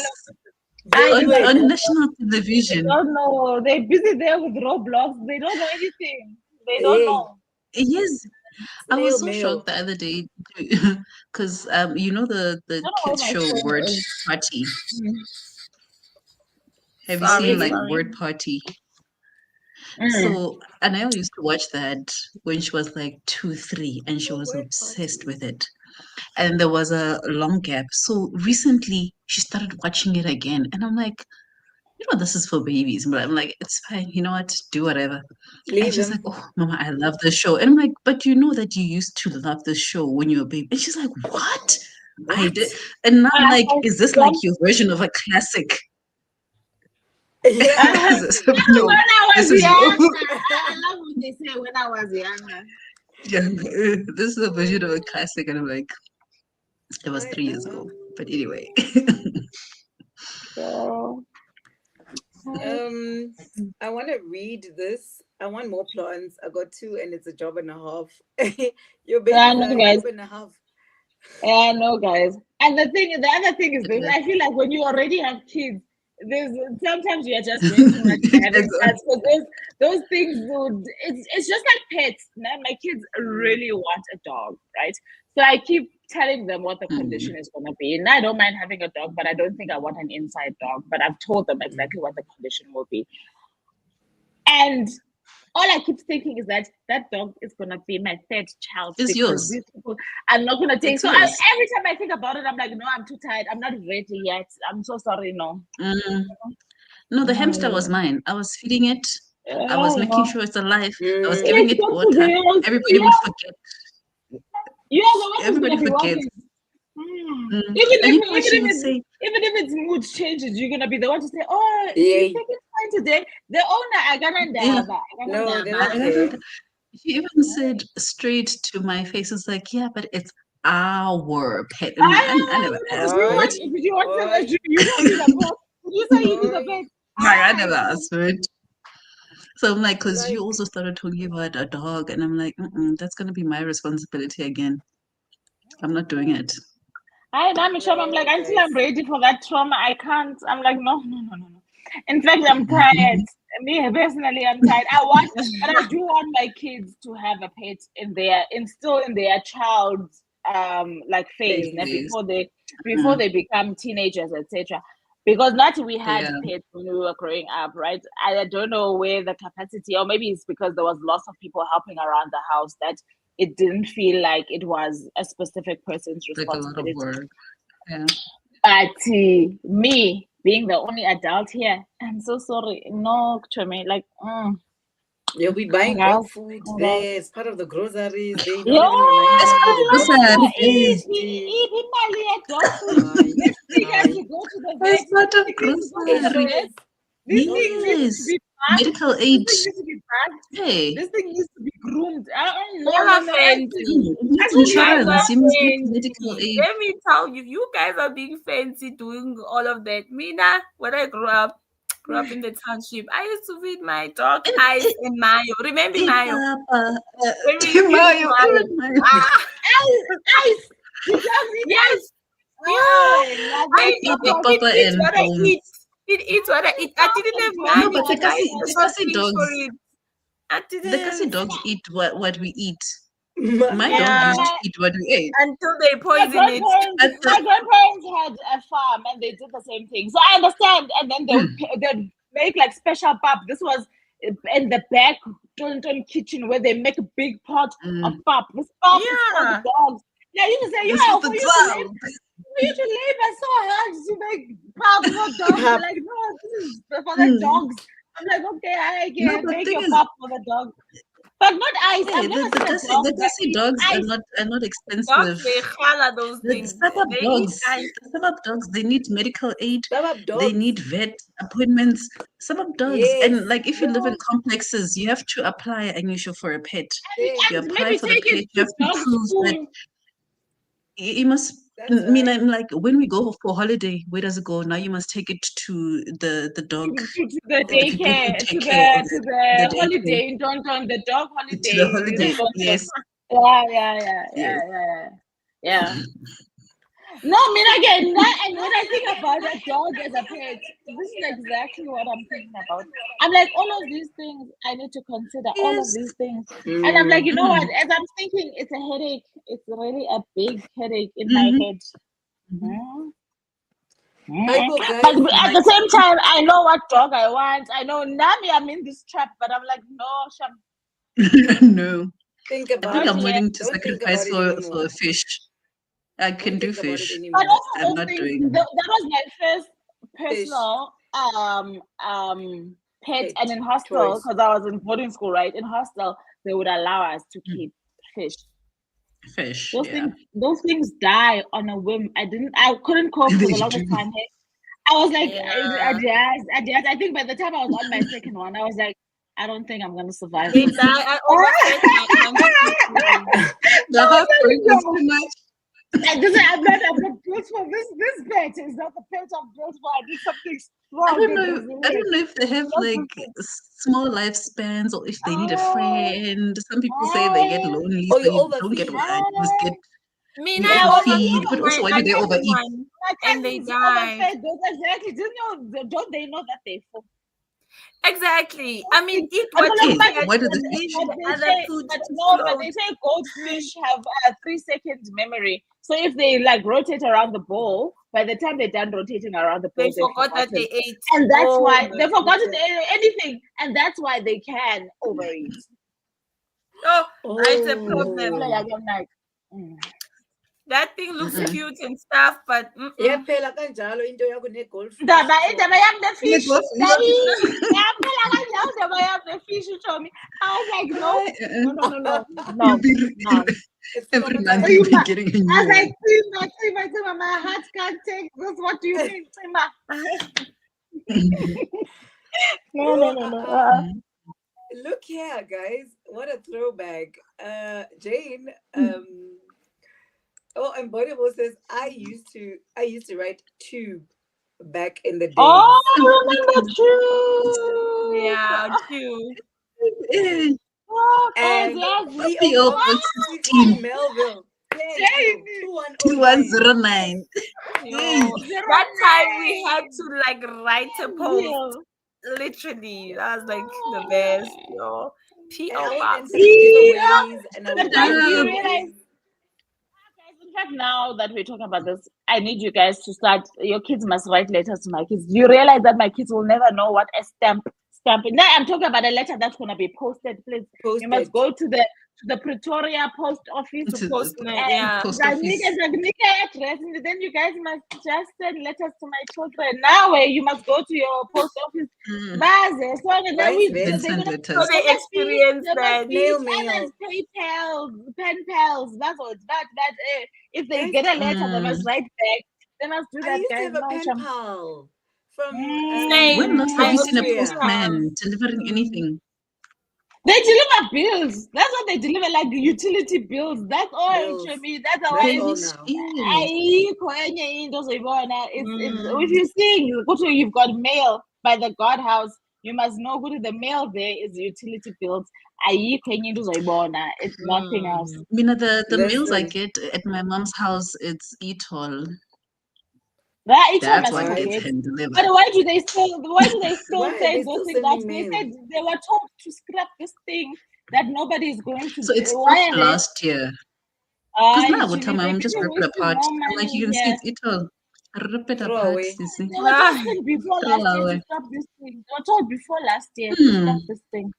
television. On national television. They don't know. They're busy there with Roblox. They don't know anything. They don't Hey, know. Yes. I snail was so mail. shocked the other day because you know the I don't know kids where my show phone Word is. Party. Have you Sorry, seen like sorry. Word Party? So Anel used to watch that when she was like 2, 3, and she was Word obsessed Party. with it. And there was a long gap. So recently she started watching it again, and I'm like, this is for babies. But I'm like, it's fine. You know what? Do whatever. Leave And she's them. like, oh, Mama, I love this show. And I'm like, but you know that you used to love this show when you were a baby. And she's like, what? I What? did. And now I'm like, is this like your version of a classic? Yeah. Is this, no, When I this was is young, I love what they say when I was younger. yeah, this is a version of a classic. And I'm like, it was 3 years ago. But anyway. So, I want to read this. I want more plans. I got 2, and it's a job and a half. Your I babies know, are a guys. job and a half. I know, guys. And the other thing is this. I feel like when you already have kids, there's sometimes you are just doing too much by having Exactly. pets, because those things would, it's just like pets. Now my kids really want a dog, right? So I keep telling them what the condition is going to be. And I don't mind having a dog, but I don't think I want an inside dog. But I've told them exactly what the condition will be. And all I keep thinking is that dog is gonna be my third child, It's because yours. these people are not gonna take. It's So yours. every time I think about it, I'm like, no, I'm too tired. I'm not ready yet. I'm so sorry. No. No, the hamster was mine. I was feeding it. I was making sure it's alive. I was giving it water. Everybody would forget. You are the one who's Everybody gonna be forgets. walking. And Even you know what she would say? even if its mood changes, you're gonna be the one to say, "Oh, Yeah. you think it's fine today?" The owner, I got Yeah. No, they I don't don't. care. She even said straight to my face, "It's like, yeah, but it's our pet." And I never asked for it. Did you want Oi. to? You don't need a pet. Did you say you need a Oi. pet? I never asked for it. So I'm like, because you Like, also started talking about a dog, and I'm like, that's gonna be my responsibility again. I'm not doing it. I'm sure. I'm no, like, until guys. I'm ready for that trauma, I can't. I'm like, no. In fact, I'm tired. Me personally, I'm tired. But I do want my kids to have a pet still in their child's like phase, Phase. before they become teenagers, etc. Because not we had Yeah. pets when we were growing up, right? I don't know where the capacity, or maybe it's because there was lots of people helping around the house, that it didn't feel like it was a specific person's Like a lot of responsibility. work. Yeah. But me being the only adult here, I'm so sorry. No, to me, like, You'll be buying Wow. dog food there. It's part of the groceries. They're yeah, not even reminding you the dog Groceries. food is eat Mali at dog food. Aye, This thing has aye. to go to the As vet. part of This thing needs to go to the groceries. vet. $8. This thing needs to Yes. be bagged. Medical This aid. thing needs to be bagged. Hey. This thing needs to be groomed. Y'all are No. fancy. You need You guys are insurance. You must get fancy. medical aid. Let me tell you, you guys are being fancy doing all of that. Mina, when I grew up in the township, I used to feed my dog ice and mayo. Remember mayo? When we used to use Mayo. mayo. Ah, Ice. The dog eat yes. ice. Yeah. Oh, Papa It eats and what I Holmes. eat. It eats what I eat. I didn't have money No, but the to buy Kasi something dogs, for it. I the Kasi didn't. dogs eat what we eat. My My Yeah. dog used to eat what we ate. Until they My poison it. grandparents had a farm and they did the same thing. So I understand. And then they'd make like special pap. This was in the back kitchen where they make a big pot of pap. This pap is for the Yeah. dogs. Yeah, you can say, This yeah, is the dog. for you to labor so hard to make pap for dogs. Pap. Like, no, this is for the dogs. I'm like, okay, I No, can but make thing your is, pap for the dog. But not ice. hey, I've never seen a dog the that Kasi eats dogs ice. are not Dogs, expensive. they holler those The things. suburb They eat dogs, ice. the suburb dogs, they need medical aid. Suburb They dogs. need vet appointments. Suburb dogs, Yes. and like if you live in complexes, you have to apply an issue for a pet. Yes. You And apply maybe for the take pet. it You to have to dog prove that school. you must. That's I mean, right. I'm like, when we go for holiday, where does it go? Now you must take it to the dog, To the the people who daycare, take care of to it, the the holiday daycare, in Tonton, the dog to holiday the in holiday. Tonton. Yes, Yeah. No, I mean again, and when I think about a dog as a pet, this is exactly what I'm thinking about. I'm like, all of these things I need to consider, all of yes. these things. And I'm like, you know what? As I'm thinking, it's a headache. It's really a big headache in my head. Hypo, But guys. at the same time, I know what dog I want. I know Nami, I'm in this trap, but I'm like, no, Sham. No, Think I about think it. I'm willing to Don't think sacrifice about it for anymore. a fish. I can Don't do think about it fish. But anymore. also I'm those not things, doing. that was my first Fish. personal pet. Pet. And in hostel, Toys. because I was in boarding school, right? In hostel, they would allow us to keep fish. Fish, Those things die on a whim. I couldn't cope for They the longest do. time. I was like, Yeah. I think by the time I was on my second one, I was like, I don't think I'm gonna survive They this. die. I overfed my country. The heartbreak was too much. I'm not built for this pet is not the pet I'm built for. I need something strong. I don't know if they have like small lifespans or if they need a friend. Some people say they get lonely, Oh, so you you don't overfeed. get what you just get. Mina, You I overfeed, overfed but also my why do they second overeat? one. My and they cousins died. overfed those exactly. Don't they know that they fall? Exactly. I mean, eat But what you Hey, can why do and they? leave but the they other say, food but to no, but float. they say goldfish have a 3 second memory. So if they like rotate around the bowl, by the time they're done rotating around the They bowl, they've forgot that they forgotten, ate. and that's Oh why my they've forgotten goodness. anything, and that's why they can overeat. Oh, it's a Like problem. Oh. I'm like, mm. That thing looks Mm-mm. cute and stuff, but Yaphela kanjalo into yakho ne-goldfish Indaba yam the Like fish. what? Yaphela kanjalo indaba yam the fish, Tommy. I was like, no, no, no, no, no, You'll no, be no. It's every month. traumatizing. You'll be Tima. getting a I new was like, one. Tima, my heart can't take this. What do you mean, Tima? No, no, Oh, no, no. look here, guys. What a throwback. Jane, oh, and Bonnie says I used to write tube back in the Oh, days. I remember yeah, too. too. Eh, Oh, guys, And yes. Puppy PO over Box 16, 16 Melville. Thank you. Jamie. 2109. 2109. Hey, Yo, Zero that time we had nine. to like write a post. Zero. Literally, that was like the best. Yo, And I PO would box. enter the giveaways and I would But win guys, the do you stop. realize? giveaways. Guys, in fact, now that we're talking about this, I need you guys to start. Your kids must write letters to my kids. Do you realize that my kids will never know what a stamp? Now I'm talking about a letter that's gonna be posted. Please, you must Posted. go to the Pretoria post office To To the post my and yeah. post office. Zanika address, and then you guys must just send letters to my children. Now, you must go to your post office. Mm, Baze, so then Vice then they're send gonna So letters. they experience they must that. be Snail each other's mail. pen pals. That's what. But if they Guys, get a letter, they Mm. must write back. They must do I that, used to guys. have a No, pen chum. pal from Same. When last have I you also seen a used to Austria. have. postman delivering anything? They deliver bills. That's what they deliver, like utility bills. That's all to Bills. me. That's That's why Are all you now. serious? it's Mm, if you see go to you've got mail by the God house, you must know go to the mail there is utility bills. It's nothing else. mm. Mina, the meals I Listen, get at my mom's house, it's Etol. That each one That's must what right? gets forget. hand But delivered. why do they still Why are say they those still things that sending they mail? said they were told to scrap this thing that nobody is going to So it do? Why stopped are they last year. Because now I would tell actually my they're mom, just busy rip it wasting apart. more I'm like, money you can see here? it's Etol. Rip it Throw apart, away. sissy. They were Ah, told before Throw last year to away. stop this thing. They were told before last year to Hmm. stop this thing.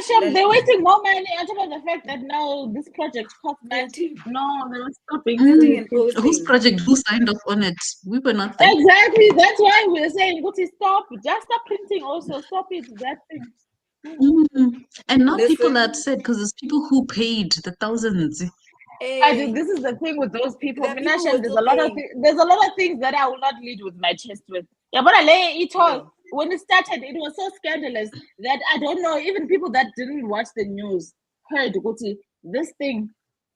Shem, Let they're wasting more money on top of the fact that now this project costs much. printing, No, they were stopping printing Mm. and seriously. Whose posting. project? Who signed off on it? We were not there. Exactly. That's why we're saying, Guti, stop. Just stop printing also. Stop it, that thing. Mm. And now people are Listen, upset because there's people who paid the thousands. hey, This is the thing with those people. there are people who are Minashan, still paying. there's a lot of things that I will not lead with my chest with. Yeah, but I lay it all. No, When it started, it was so scandalous that I don't know, even people that didn't watch the news heard Guti, this thing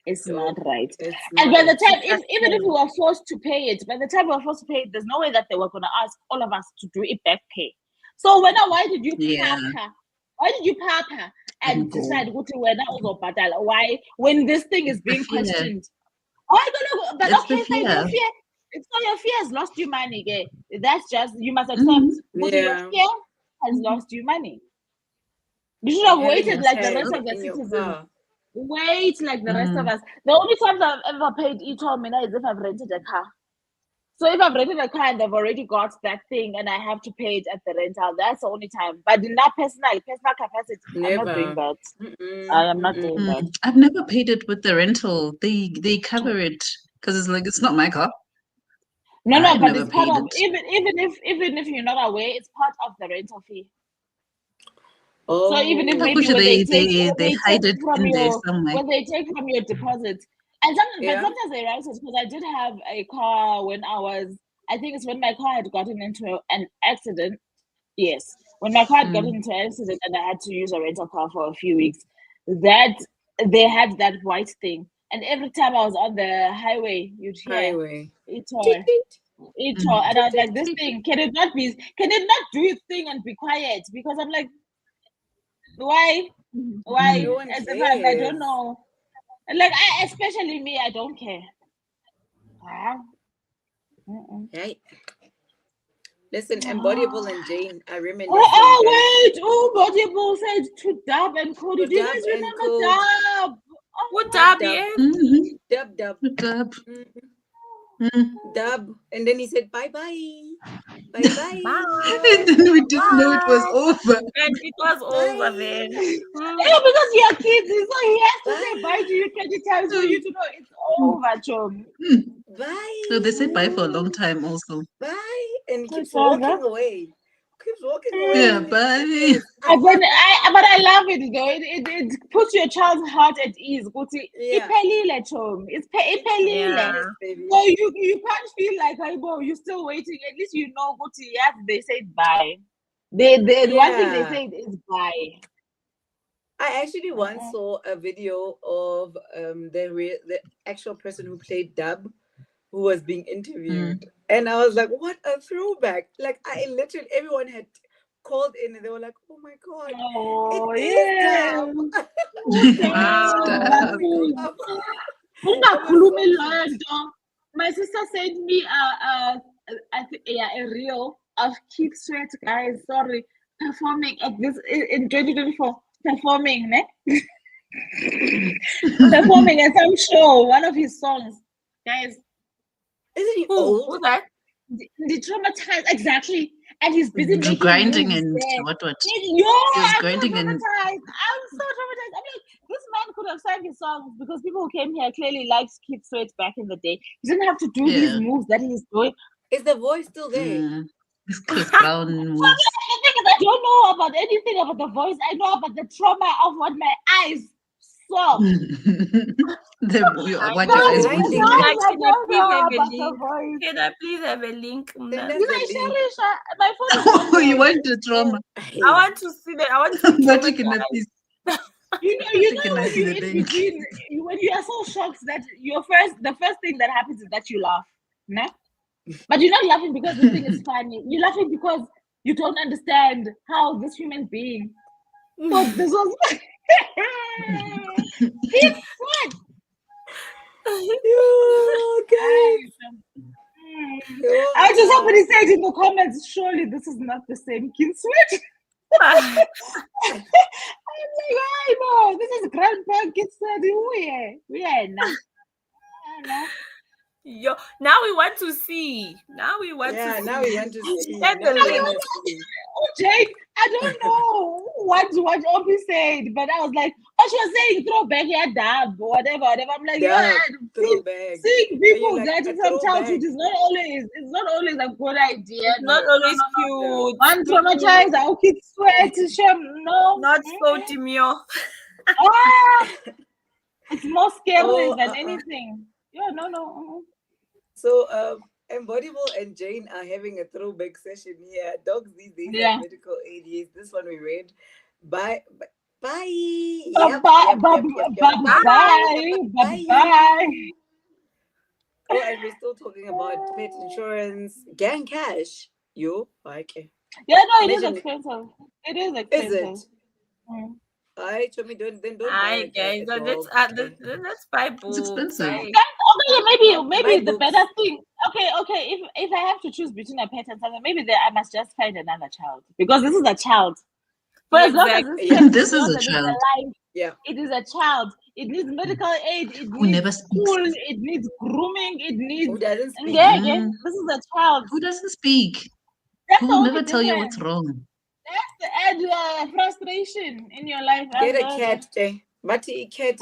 is not no, right. it's And by not. the time, it's a even if we scam. were forced to pay it, by the time we were forced to pay it, there's no way that they were going to ask all of us to do it back pay. So why did you Yeah. papa? Why did you papa and And go. decide Guti when that was battle? Why when this thing is It's the being fear. questioned? Oh, I don't know, but It's the okay, fine. fear. Your fear, it's not your fear has lost you money. Okay? That's just you must accept. Mm. But your Yeah, fear has lost you money. You should and have having waited a like the Yes. rest tag of the in your citizens. car. Wait like the rest of Mm. us. The only times I've ever paid e-toll mina is if I've rented a car. So if I've rented a car and they've already got that thing and I have to pay it at the rental, that's the only time. But in that personal capacity, I'm not doing Never. that. I Mm-mm, am not doing mm-mm. that. I've never paid it with the rental. They cover it because it's like it's not my car. No, I've but never it's part paid of it. even if you're not aware, it's part of the rental fee. So even if I'm Oh, maybe sure when they take they hide it in there somewhere. deposit, and yeah. sometimes they write it because I did have a car when I think it's when my car had gotten into an accident. Yes, when my car had gotten Mm. into an accident and I had to use a rental car for a few weeks, that they had that white thing, and every time I was on the highway, you'd hear Highway. it Teet, or teet, Mm. and I was teet, like, this teet. thing can it not do its thing and be quiet? Because I'm like, why? Mm. No one As if I don't cares. know. Like, especially me, I don't care. Huh? Right. Listen, Embodiable and Jane, I reminiscing, Oh, guys. wait. Oh, Bodible said to Dub and Cody. To Do you Dub guys and remember Code. Dub? What Oh, Dub, dab, dub. yes? Dub, dub. Club. Mm-hmm. Dub. And then he said, bye-bye. Bye-bye. Bye. We didn't know it was Bye. over. And it was over then. yeah, because you're kids, so he has to say Bye. bye to you 20 times for you to know it's over, Chom. Bye. So they said bye for a long time also. Bye. And he keeps It's over. walking away. Keeps walking away. Yeah, And he bye. disappears. But I love it though. It puts your child's heart at ease. Yeah. Iphelile, Chom. Iphelile. Yeah. Yes, baby. So you can't feel like, oh, you're still waiting. At least you know, yes, they said bye. The one thing they Yeah. said is bye. I actually once saw a video of the actual person who played Dub, who was being interviewed, and I was like, "What a throwback!" Like I literally, everyone had called in, and they were like, "Oh my god, Oh, it is yeah. Dub!" Stop. Ungakhulumi loo nto. My sister sent me a reel of Keith Sweat, guys. Sorry, performing at this in 2024. Performing, ne? Performing at some show, one of his songs, guys. Isn't he Who's old? that? The traumatized, exactly, and he's busy making Grinding moves and there. what? Yo, was I'm grinding so and- traumatized. I'm so traumatized. I'm like, this man could have sang his songs because people who came here clearly liked Keith Sweat back in the day. He didn't have to do these moves that he's doing. Is the voice still there? This Chris Brown moves. The thing is, I don't know about anything about the voice. I know about the trauma of what my eyes saw. What your eyes Grinding. moving. I Can I don't please know have a about the link? voice. Can I please have a link? Send us You the know, link. Sharisha, my phone is not Oh, you there. want the trauma? I want to see that. I want to see But you can at least. You know when you in between, when you are so shocked that the first thing that happens is that you laugh, nah? But you're not laughing because the thing is funny. You're laughing because you don't understand how this human being thought this was. It's fun. I just somebody said in the comments, surely this is not the same Kid Sweat. I'm like, I know this is Grandpa Kid Sweat. We are now. Yo, now we want to see. Now we want to see. Now we want to see. Send the link. Oh, Jake, I don't know what Obi said, but I was like, oh, she was saying throwback here, dab, whatever. I'm like, yeah, throwback. Seeing people like, getting from childhood is not always a good idea. It's not always cute. One traumatized, our kids sweat, no. Not so demure. It's more scary than anything. Yeah, no. So, Embodiable and Jane are having a throwback session here. Dogs these days have medical aid. Yes, this one we read. Bye. Bye. Oh, and we're still talking about pet insurance, gang cash. You okay? Yeah, no, it is expensive. It is expensive. Is it? I told me don't buy guys. Let's buy books. It's expensive. Okay, maybe the better thing. Okay. If I have to choose between a pet and something, maybe I must just find another child because this is a child. For as long as this is a child. It is a child. It needs medical aid. It needs school. It needs grooming. It needs. Who doesn't speak? This is a child. Who doesn't speak? Who will never tell you what's wrong? That's the add frustration in your life. Get a cat, Jay. But a cat is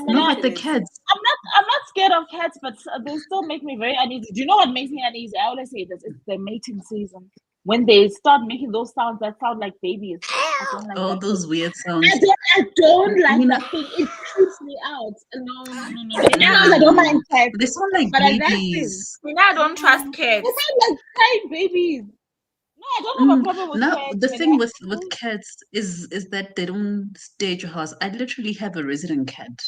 not the cats. I'm not scared of cats, but they still make me very uneasy. Do you know what makes me uneasy? I always say this: it's the mating season. When they start making those sounds that sound like babies. Like those weird sounds. I don't like that thing. It creeps me out. No. I don't mind cats. They sound like babies. I don't trust cats. They sound like crying babies. No, I don't have a problem with cats. The thing with cats is that they don't stay at your house. I literally have a resident cat.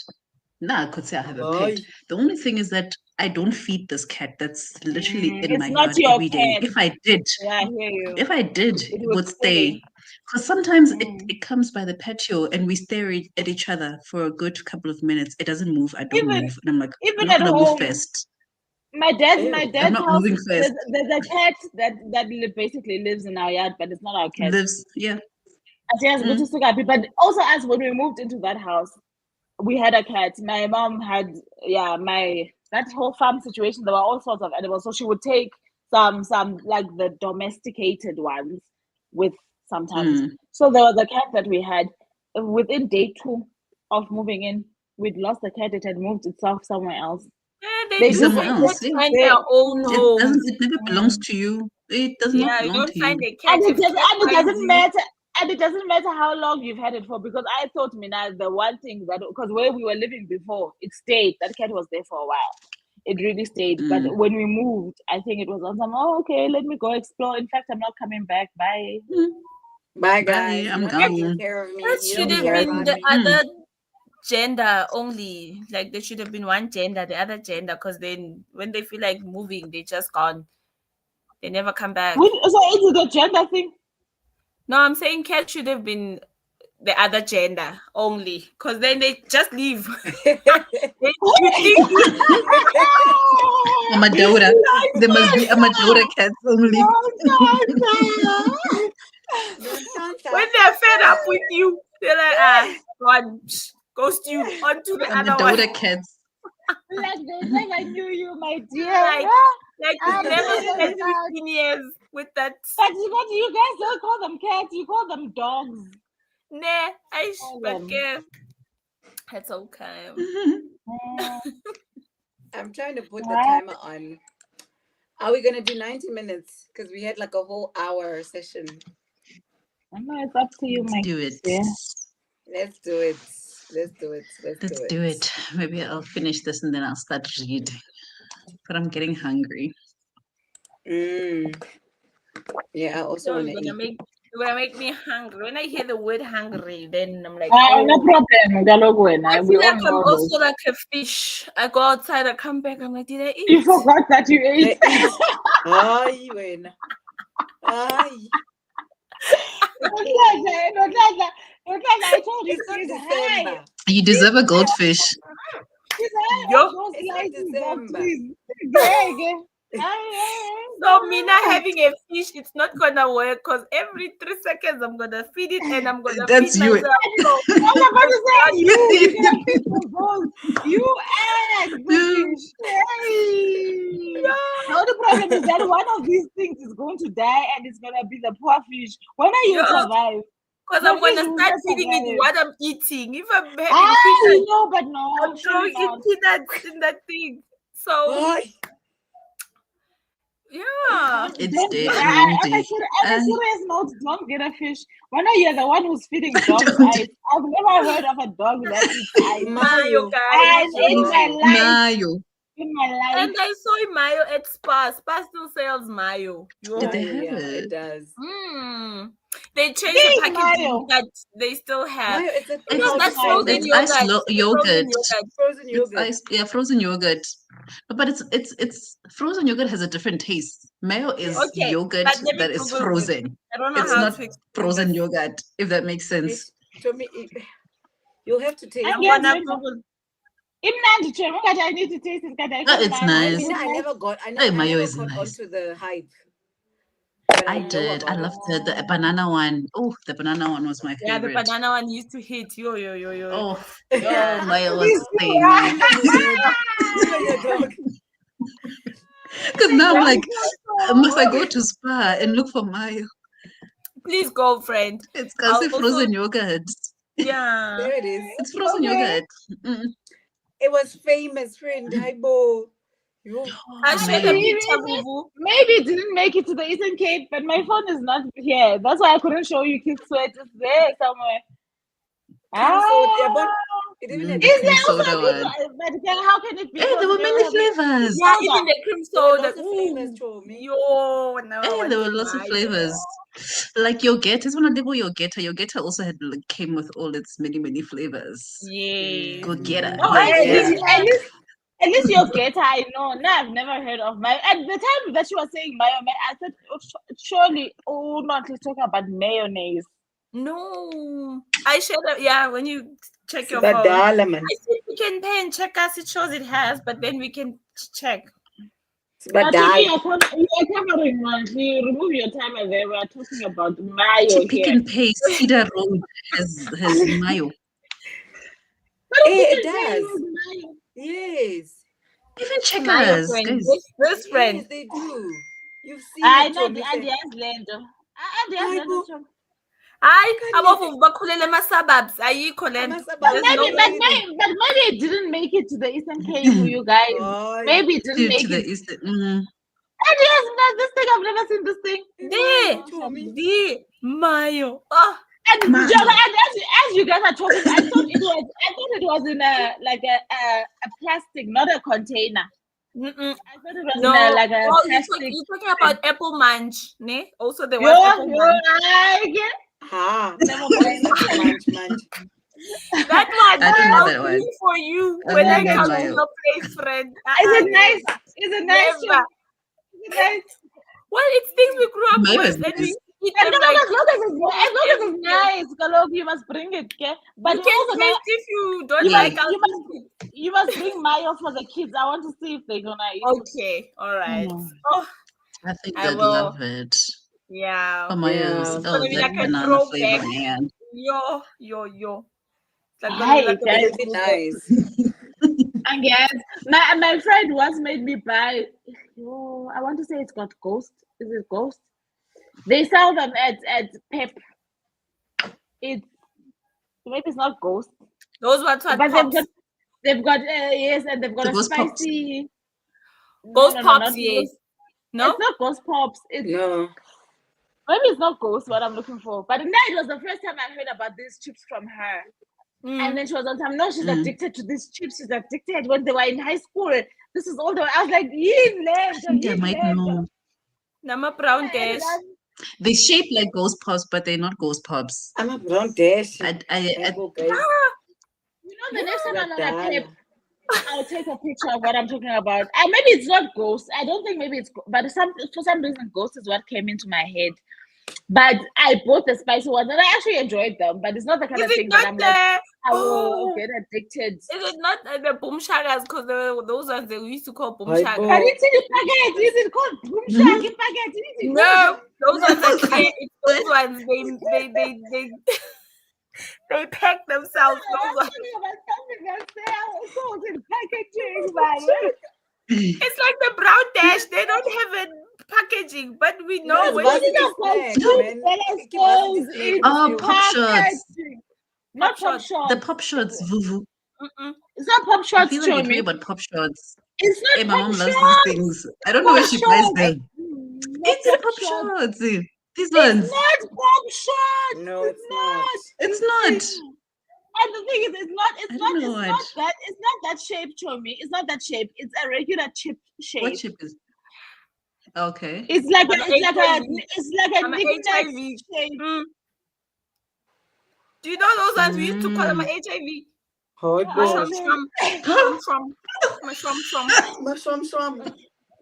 I could say I have a pet. The only thing is that I don't feed this cat that's literally in my yard every day. If I did, it would stay. Because sometimes it comes by the patio and we stare at each other for a good couple of minutes. It doesn't move. I don't move. And I'm like, even at home, move first. My Ew. dad's not house. moving fast. There's a cat that basically lives in our yard, but it's not our cat. Lives, yeah. As he has good to Sugapi, but also as when we moved into that house, we had a cat. My mom had that whole farm situation. There were all sorts of animals, so she would take some like the domesticated ones with sometimes. So there was a cat that we had. Within day 2 of moving in, we'd lost the cat. It had moved itself somewhere else. They They do just Somewhere say else, cats yeah. find they their own It homes. doesn't. It never belongs to you. It does not Yeah, you belong don't to find you. a cat. If cat and it finds doesn't you, matter. And it doesn't matter how long you've had it for, because I thought, Mina, the one thing that, because where we were living before, it stayed. That cat was there for a while. It really stayed. But when we moved, I think it was on some, okay, let me go explore. In fact, I'm not coming back. Bye. Bye, Bye, guys. I'm You're not taking gone. care of me. that You should don't have care been about the me. other gender only. Like there should have been one gender, the other gender, because then when they feel like moving, they just gone. They never come back. So is it a gender thing? No, I'm saying cat should have been the other gender only, because then they just leave. You think A Madura. There must be a Madura cats only. when they're fed up with you, they're like, God, ghost you onto the A other one. Madura cats. Like they never knew you, my dear. Like Ah, you never no, spent no, 15 years with that. But you guys don't call them cats, you call them dogs. Nah, Call but them. it's okay. I'm trying to put the timer on. Are we gonna do 90 minutes? Because we had like a whole hour session. No, it's up to you, Let's my do it. dear. Let's do it. Let's do it. Let's do it. Maybe I'll finish this and then I'll start reading. But I'm getting hungry. Yeah, I also want to eat. You're gonna make me hungry. When I hear the word hungry, then I'm like, No problem. I We feel all like I'm know this. also like a fish. I go outside, I come back, I'm like, did I eat? You forgot that you ate. Ay, bueno. Ay. I told you, It's not she's December. high. You deserve a goldfish. She's high Yo. on those It's not license December. please. So Mina having a fish, it's not gonna work because every 3 seconds I'm gonna feed it and I'm gonna That's feed you. myself. So I'm about to say you're gonna feed the balls. You and the fish. Hey. Now the problem is that one of these things is going to die and it's gonna be the poor fish. When are you survive? because The I'm gonna fish will start not feeding it survive. what I'm eating. If I'm having I peanuts, know, but no, I'm surely throwing not. in peanuts in that thing. So Ay. yeah. It's Don't dead get, and on a moldy. serious note, don't get a fish. When are you the one who's feeding dogs Don't. ice? I've never heard of a dog that eats ice. Mayo, guys. And in my life, Mayo. in my life. And I saw Mayo at Spa. Spa still sells Mayo. Yo. Did they Mayo, have yeah, it? it does. They changed Big the packaging, Mayo. but they still have. Mayo, it's a You know, that's Mayo. frozen It's ice yogurt. The yogurt. frozen yogurt. Frozen It's yogurt. ice, yeah, frozen yogurt. But it's frozen yogurt has a different taste. Mayo is Okay, yogurt but let me that is Google this. frozen. I don't know It's how not to explain frozen this. yogurt, if that makes sense. Show me. You'll have to taste I'm it. gonna Google. I need to taste it. It's nice. I never got. I Hey, never mayo never is caught nice. onto the hype. But I know did. I about loved the banana one. Oh, the banana one was my Yeah, the favorite. banana one used to hit. Yo. Oh, Yeah. mayo was staying. You and your dog. Because now I'm like, must I go to Spa and look for mayo? Please go, friend. It's I'll because also- frozen yogurt. Yeah. There it is. It's frozen yogurt. It was famous, friend. Haibo. I showed a picture, Vuvu. Maybe it didn't make it to the Eastern Cape, but my phone is not here. That's why I couldn't show you Kids Sweat. It's there somewhere. It even had The Is cream there also soda a one. But then how can it be? Hey, there were many flavors. Yeah, even the cream soda. lots of flavors, Chomi. Yo, now I Hey, want there were to lots of buy flavors. Like yogurt. It's one of the yogurt. Yogurt also had came with all its many flavors. Yes. Go get it. Oh, at least your gator, I know. No, I've never heard of mayo. At the time that you were saying mayo, I thought surely, not let's talk about mayonnaise. No, I shared it. Yeah, when you check your That phone, dollar, man. I said we can pay and check us. It shows it has, but then we can check. But to me, die. you're covering one. You remove your timer there. We are talking about Mayo To pick here. and pay, Cedar Road has Mayo. But It Pick and Pay does. was Mayo. Yes. Even My checkers, friend, guys. this friend. Yes, they do. You've seen I it, know Tommy. the ideas lento. Ideas lento. Hayi, Kanti- abovu bakhulele ema-suburbs ayikho le nto. Ama-suburbs, There's no maybe- But maybe it didn't make it to the Eastern Cape for you guys. Oh, Maybe it didn't To make the it. east. Ideas, this thing, I've never seen this thing. there. Tommy. The Mayo. Oh, And Mayo. as you guys are talking, I thought it was in a plastic, not a container. mm-mm. I thought it was No. in like a Oh, plastic. you're talking about apple munch, ne? Also, there was Yo, apple munch. I get. Never mind. Munch. That one. I don't know I'll that one. bring for you I when don't I know come to Mayo. your place, friend. Is it nice? Is it nice? Never. Is it nice? Well, it's things we grew up Mayo with, is and we nice. eat And them no, like. as long as it's nice, Kalok, you must bring it, okay? But You can also taste if you don't you like. you must bring mayo for the kids. I want to see if they're gonna eat it. Okay, all right. Mm. Oh, I think I they'd will. love it. yeah. Oh, Mayo's. Yeah. It's gonna Oh, be that like a banana throwback. flavor, man. Yo. It's like Hi, gonna be like guys. a It'll be nice. And yes, my friend once made me buy. Oh, I want to say it's got Ghost. Is it Ghost? They sell them at Pep. It's maybe it's not Ghost, Those ones are but pops. they've got yes, and they've got The a Ghost Pops. spicy. Ghost no, pops, not yes. Ghost. No? It's not Ghost Pops. It's No. maybe it's not Ghost. What I'm looking for, but no, it was the first time I heard about these chips from her. Mm. And then she was on time. No, she's addicted to these chips. She's addicted when they were in high school. This is all the way. I was like, I think I might know. Nama brown dash. They shape like ghost pops, but they're not ghost pops. I'm a brown dash. I Thankful, guys. You know, the next time I'm on a Badala. pep, I'll take a picture of what I'm talking about. And maybe it's not ghost. I don't think maybe it's, but for some reason, ghost is what came into my head. But I bought the spicy ones and I actually enjoyed them. But it's not the kind of Is it thing that I'm not like, the I will oh, get addicted. is it not the boom shagas? Because those ones they used to call boom Hi, shagas. boy. Can you see the packet? Is it called boom shaggy packet? No, those ones are clear. It's those ones they pack themselves. Those ones. It's like the brown dash. They don't have a packaging, but we know It's when varsity you snack, man. It's varsity snack. Oh, pop shots. Not Pop pop shots. shots. The pop shots, Vuvu. It's not pop I shots, feel like you're Chomi. talking about pop shots. It's Hey, not my pop mom loves shots. these things. I don't know where she buys them. It's a pop shots. These It's ones. not pop shots. No, it's not. It's not. And the thing is, it's not that shape, Chomi. It's not that shape. It's a regular chip shape. What chip is? Okay. It's like I'm a I'm knick-knack HIV. shape. Do you know those ones we used to call them HIV? Hi, boy. Mushroom.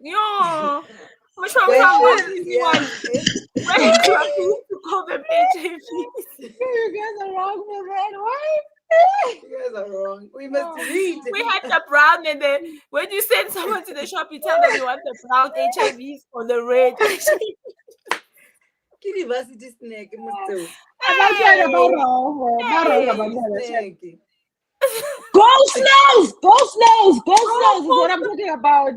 Yo, Yeah. we used to call them HIVs. You guys are wrong for that. Why? You guys are wrong. We must read. We had the brown, and then when you send someone to the shop, you tell them you want the brown HIVs or the red. University snack. You must do. Snack. Go slows is what I'm talking about.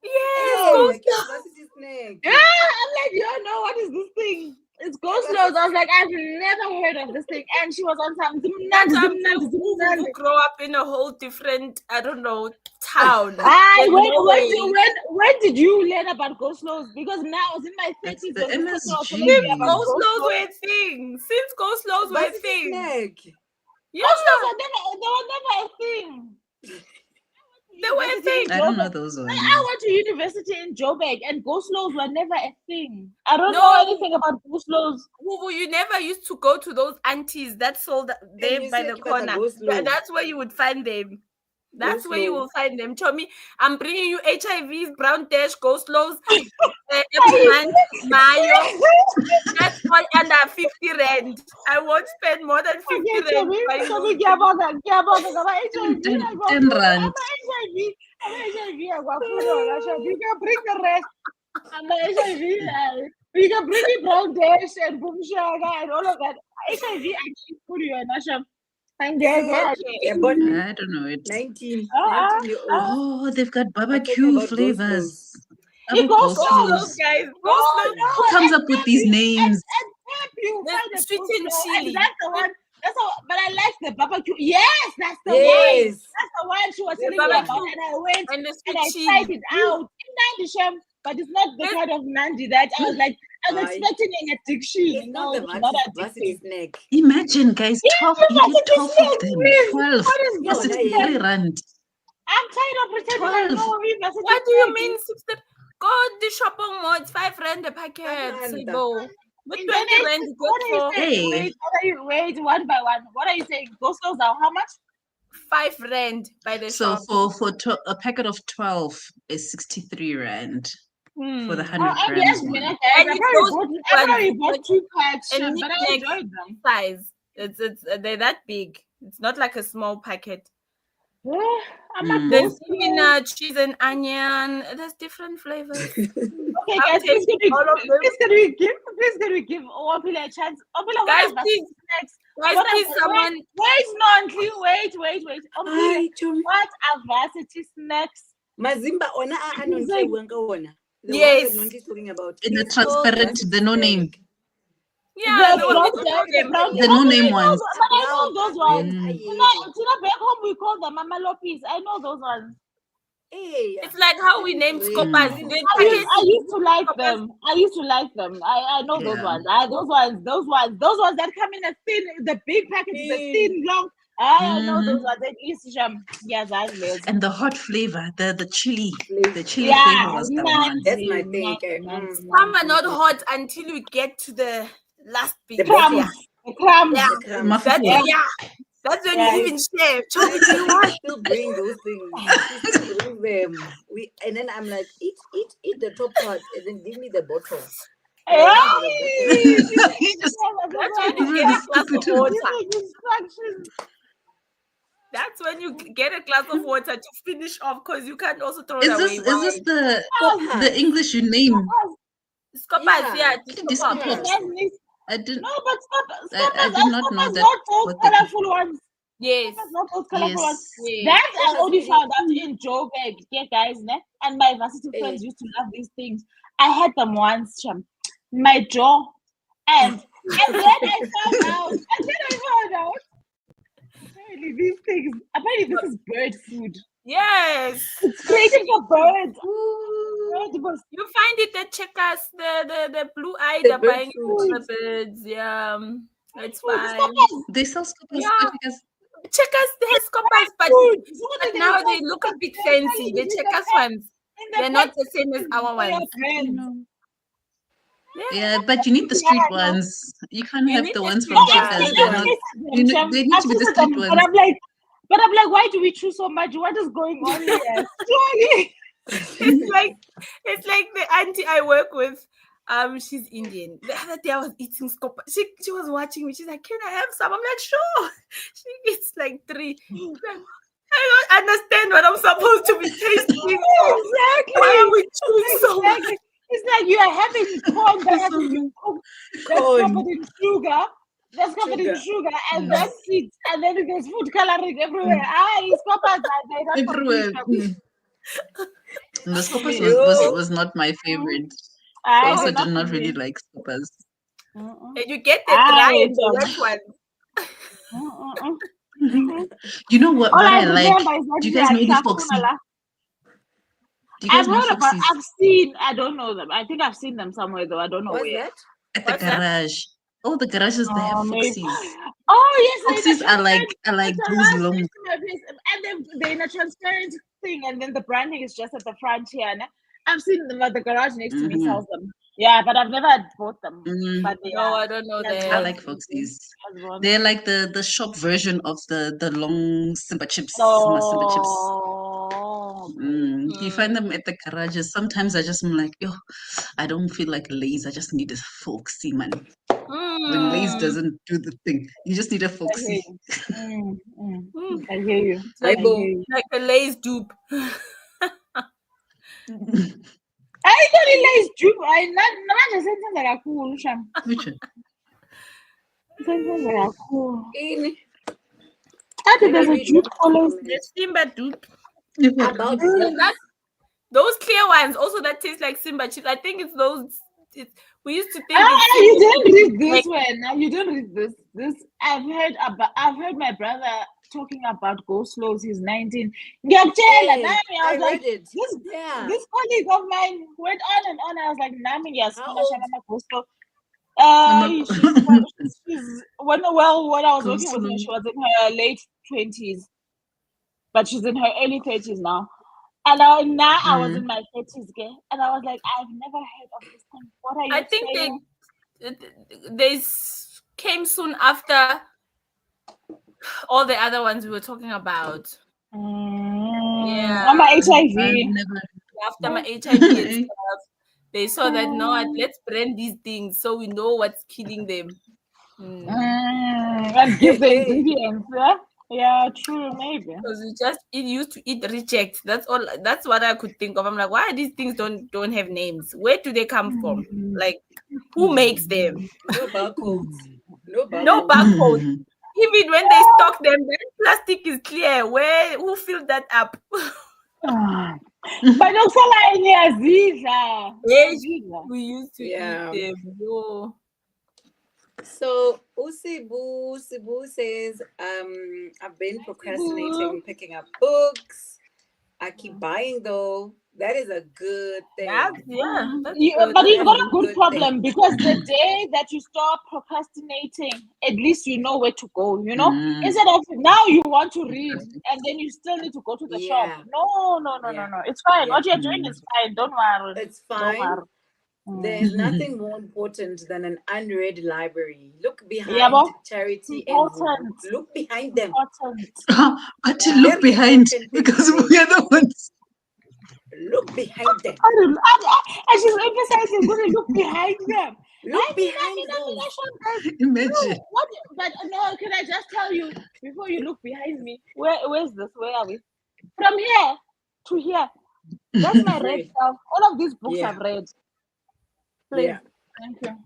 Yes, Oh, university snack. Yeah, I'm like, you don't know what is this thing? It's go slows. I was like, I've never heard of this thing. And she was on some you grow up in a whole different, I don't know, town. When did you learn about go slows? Because now I was in my 30s. It's the MSG. Go slows were a thing. Since go slows were a thing. Snack. Yeah, They were never a thing. they were a thing. I don't know those ones. I went to university in Joburg and go slows were never a thing. I don't know anything about go slows. You never used to go to those aunties that sold there you by say the keep it a corner. go slow. That's where you would find them. That's Go where you slow. will find them. Chomi, I'm bringing you HIVs, brown dash, go slows, Epman, Mayo. That's all under 50 rand. I won't spend more than 50 rand. 10 rand. I'm HIV, you can bring the rest. I'm HIV, you can bring the brown dash and boom sugar and all of that. HIV, I can put you in Asham. And Yeah, but I don't know it. 19-year-old. Oh, they've got I'm talking barbecue about go slow. flavors. It Double goes go slow. Those slows. guys, No, go slow. no, Who comes up with these names? and pep you The find a sweet go and slow, chili. and that's the one. That's how. But I like the barbecue. Yes, that's the one. Yes. That's the one she was The telling me about, barbecue and I went and the and sweet I chili. tried it out in Nandi Sham, but it's not the Yes. kind of Nandi that I was like. I was Aye. expecting an addiction. It's No, not the it's not varsity addictive. snack. Imagine, guys, 12. You get 12 of them. 12 What is Yeah, for going 63 on? rand. I'm tired of pretending I 12. know university. What do you snack. mean 60? Go the shopping mall, it's 5 rand a packet. Rand. Go. With And 20 then rand, you what get are you for saying? Hey. Wait, one by one. What are you saying? Go slows down. How much? 5 rand by the So shop. for a packet of 12 is 63 rand for the 100 And grams yes, one. guys, And I it's probably those bought, big I ones, probably it's bought like 2 packs, a but I knick-knack enjoyed them. size. It's they're that big. It's not like a small packet. I'm a There's ghost. spinach, cheese, and onion. There's different flavors. Okay, I've guys, please tasted all of them. can we give Opila a chance? Opila, Guys, what are please, snacks? guys, please, someone. Wait. Aye, chum. What are varsity snacks? Mazimba ona a nontle wanga ona. The Yes. one that Nonti is talking about. In the It's called transparent, the no name. Yeah, The the one brown, with no name. The no name ones. But I know those ones. Mm. Back home we call them mama lopis. I know those ones. Hey, It's like how we named scopas. Mm. The I packets used to like scopas. them. I know those Yeah. ones. Those ones that come in a thin, the big packets, the thin, long. I know those ones. At least, yes, I know. And the hot flavor, the chili flavor Yeah, was the nice. one. That's my thing. Some are not hot until you get to the last bit. The bottom. Yeah. The crumbs. Yeah. The crumbs. That's Mafufura. That's when Yeah. you even share. Chocolate, do you want? Still bring those things. She still bring them. And then I'm like, eat the top part, and then give me the bottom. Hey! He just That's when you really get a glass stupid. of water. Instructions. That's when you get a glass of water to finish off because you can't also throw it Is away. this the English you name? Scopas, yeah. The scopas. I didn't. No, but I did not know that. not those what they- colorful ones. Yes. Scopas not those colorful ones. Yes. That I Scopas only really- found out in Joburg, yeah, guys, ne? And my varsity friends used to love these things. I had them once, my jaw, and then I found out. Apparently this is bird food. Yes. It's created for birds. You find it at Checkers, the blue eye, The they're bird buying food. for the birds. Yeah. It's fine. They sell scopas. Yeah. Checkers, they have scopas, but now they look a bit fancy. The Checkers ones, they're not the same as our ones. Yeah, but you need the street ones. You can't You have need the the ones street from ones. Checkers. Yeah. They need to be the street ones. But I'm like, why do we choose so much? What is going on here? It's like the auntie I work with. She's Indian. The other day I was eating scopa. She was watching me. She's like, "Can I have some?" I'm like, "Sure." She eats like 3. Like, I don't understand what I'm supposed to be tasting. Exactly. Why are we chewing so much? It's like you are having corn that has been cooked, that's covered in sugar. That's covered in sugar, and that's it. And then there's food coloring everywhere. It's covered Everywhere. The scopas was not my favorite. I also did not really like scopas. And you get the dry and the wet one. You know what I like? Do you guys know the Foxy? Do you guys know Foxys? I've seen. I don't know them. I think I've seen them somewhere though. I don't know where. At the garage. All the garages they have Foxys. Oh yes, Foxys are like those long. And they're in a transparent thing, and then the branding is just at the front here. I've seen them at the garage next to me sells them. Yeah, but I've never bought them. But no, I don't know that. I like Foxys. They're like the shop version of the long Simba chips. Simba chips. You find them at the garages. Sometimes I just am like, yo, I don't feel like Lay's. I just need a Foxy, man. When Lay's doesn't do the thing, you just need a Foxy. I hear you. Like a Lay's dupe. Ayitholile isijubu hayi namanje senzenza kakhulu sham. Which one? Senzenza kakhulu. Ini. Athi Let me there's a read juice one always. comment. The Simba dupe. About That those clear ones also that taste like Simba chips. I think it's those. We used to think it's Ah, Simba you didn't chips. read this Like, one. Now you didn't read this. This I've heard my brother talking about go slows. He's 19. Ngiyakutshela, Hey, nami, I I was like, read it. this Yeah. this colleague of mine went on and on. I was like, nami How ngiyasifuna old? shana go slow. I'm She's when I was Go working with her, slow. she was in her late 20s, but she's in her early 30s now. And now I was in my 30s, okay? And I was like, I've never heard of this thing. What are I you think saying? they came soon after all the other ones we were talking about. Yeah, I'm a I've HIV. never. after my HIV and stuff, they saw that no, let's brand these things so we know what's killing them. And give the ingredients, yeah? Yeah, true, maybe. Because we just used to eat rejects. That's all. That's what I could think of. I'm like, why these things don't have names? Where do they come from? Like, who makes them? No barcodes. No No barcodes. barcode. Even when they stock them, the plastic is clear. Who filled that up? But also like ngiyazidla. Ngiyazidla. We used to Yeah. eat them. Yo. So Sibu says, I've been procrastinating picking up books. I keep buying though. That is a good thing. That's good. But you've got That's a good good problem thing. because the day that you stop procrastinating, at least you know where to go, you know? Instead of now you want to read and then you still need to go to the shop. Yeah. No. Yeah. It's fine. Yeah. What you're doing is fine. Don't worry. It's Don't fine. worry. There's nothing more important than an unread library. Look behind Yeah, but Charity and Vuvu. important. Look behind them. Important. I to look Very behind important thing to because say. we are the ones. Look behind them. And she's emphasizing, going to look behind them. Look behind those. Imagine. What? But no, can I just tell you before you look behind me? Where's this? Where are we? From here to here. That's my red Read. stuff. All of these books Yeah. I've read. Please. Yeah. Thank you.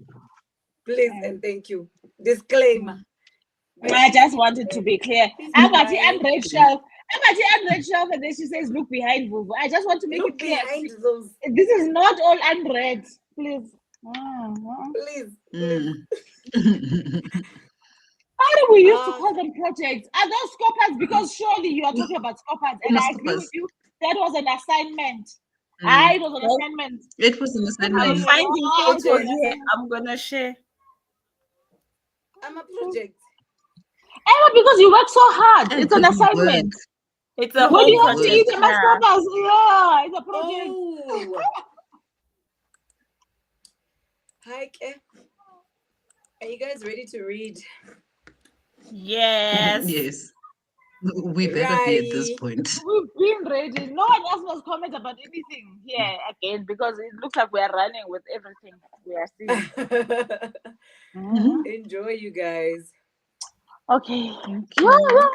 Please and thank you. Disclaimer. I just wanted to be clear. Please I'm be at the quiet. unread shelf. I'm at the unread shelf, and then she says, "Look behind Vuvu." I just want to make Look it clear. behind those. This is not all unread. Please. Please. How do we used to call them projects? Are those scopers? Because surely you are talking about scopers, and I agree with you. That was an assignment. It was an assignment. It was an I'm assignment. finding photos here. I'm gonna share. I'm a project. Emma, because you work so hard. It's an assignment. It's a When whole you have to eat project. the scopers, yeah, it's a project. Oh. Hi, are you guys ready to read? Yes. Yes. We better be at this point. We've been ready. No one else must comment about anything here again because it looks like we are running with everything we are seeing. Enjoy, you guys. Okay. Thank you. Yeah.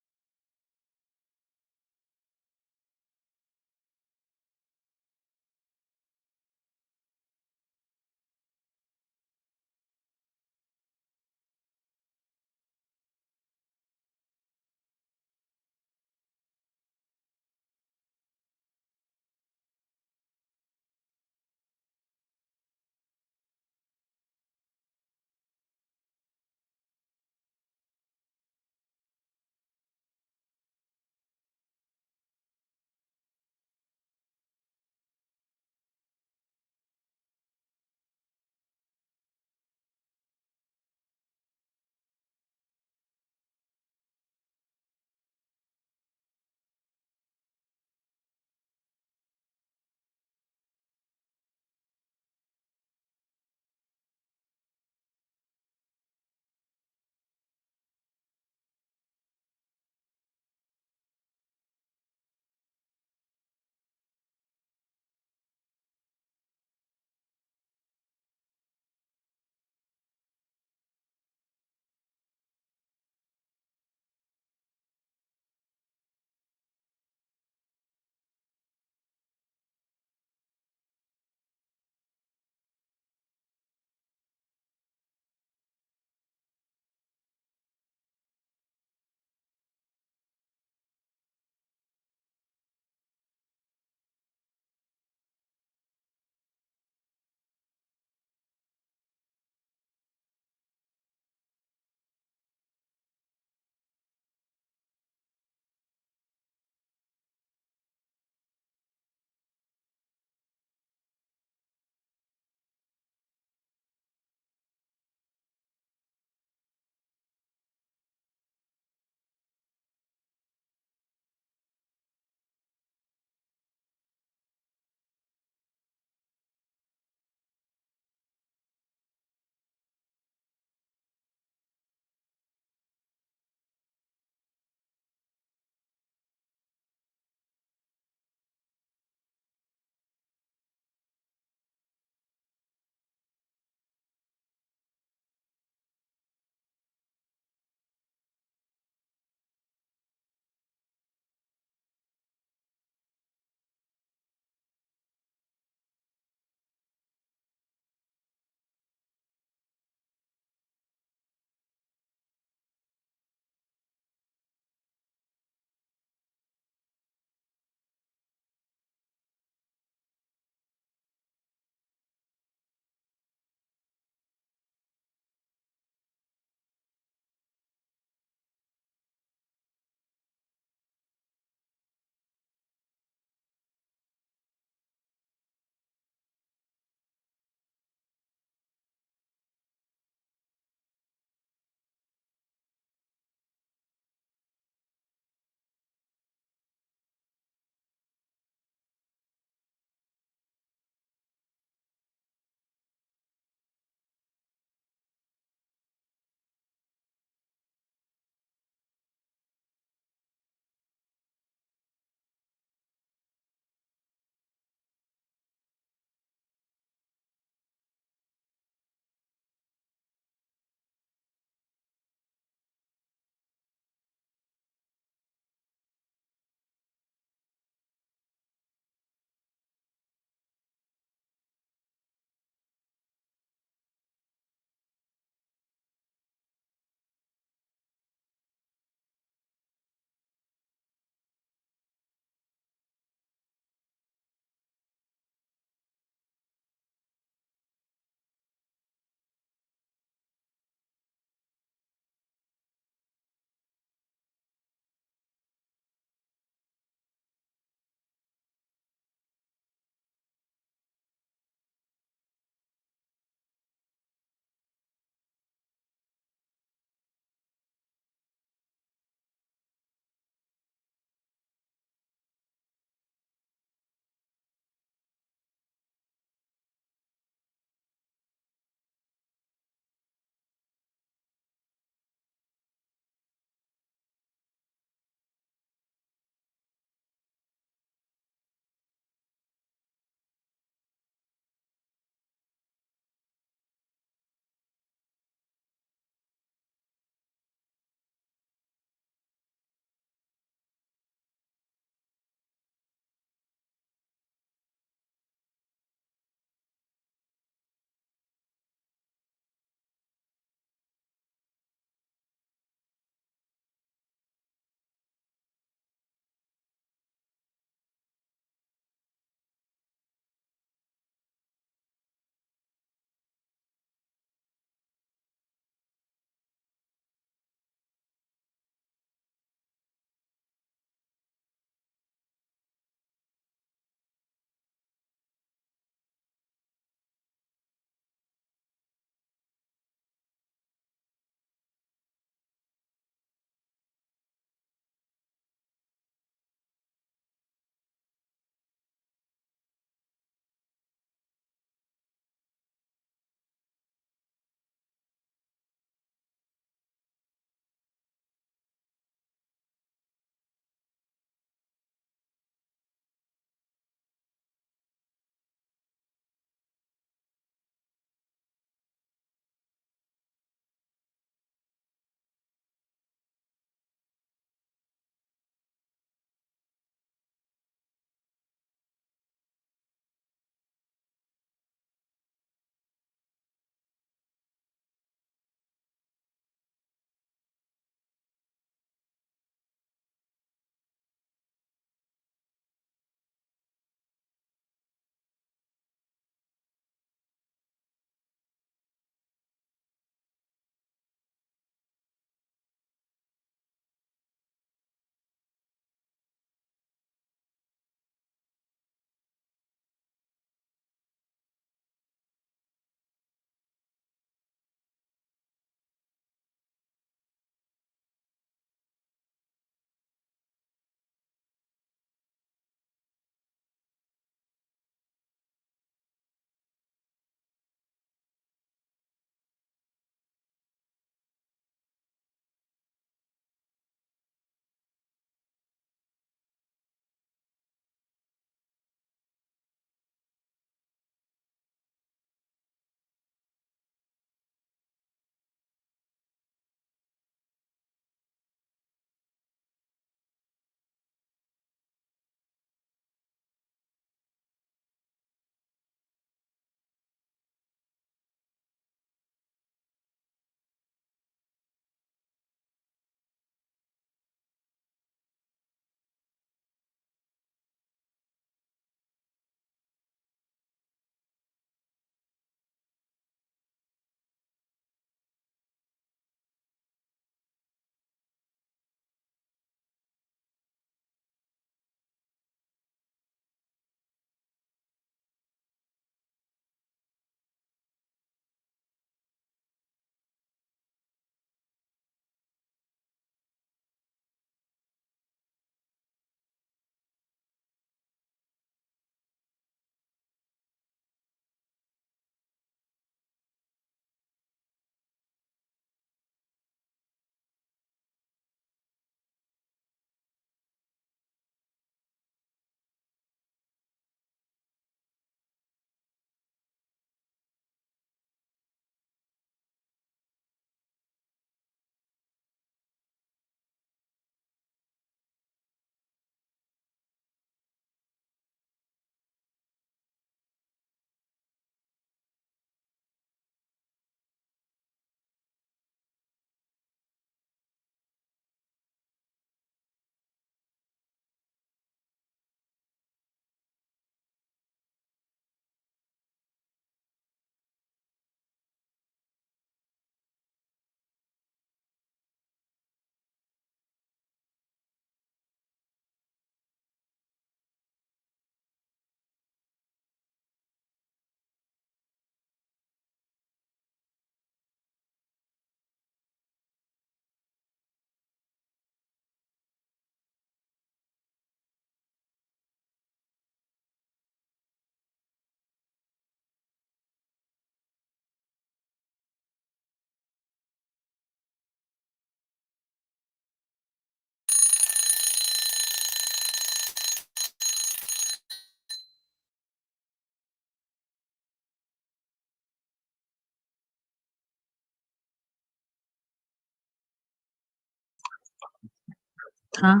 Huh?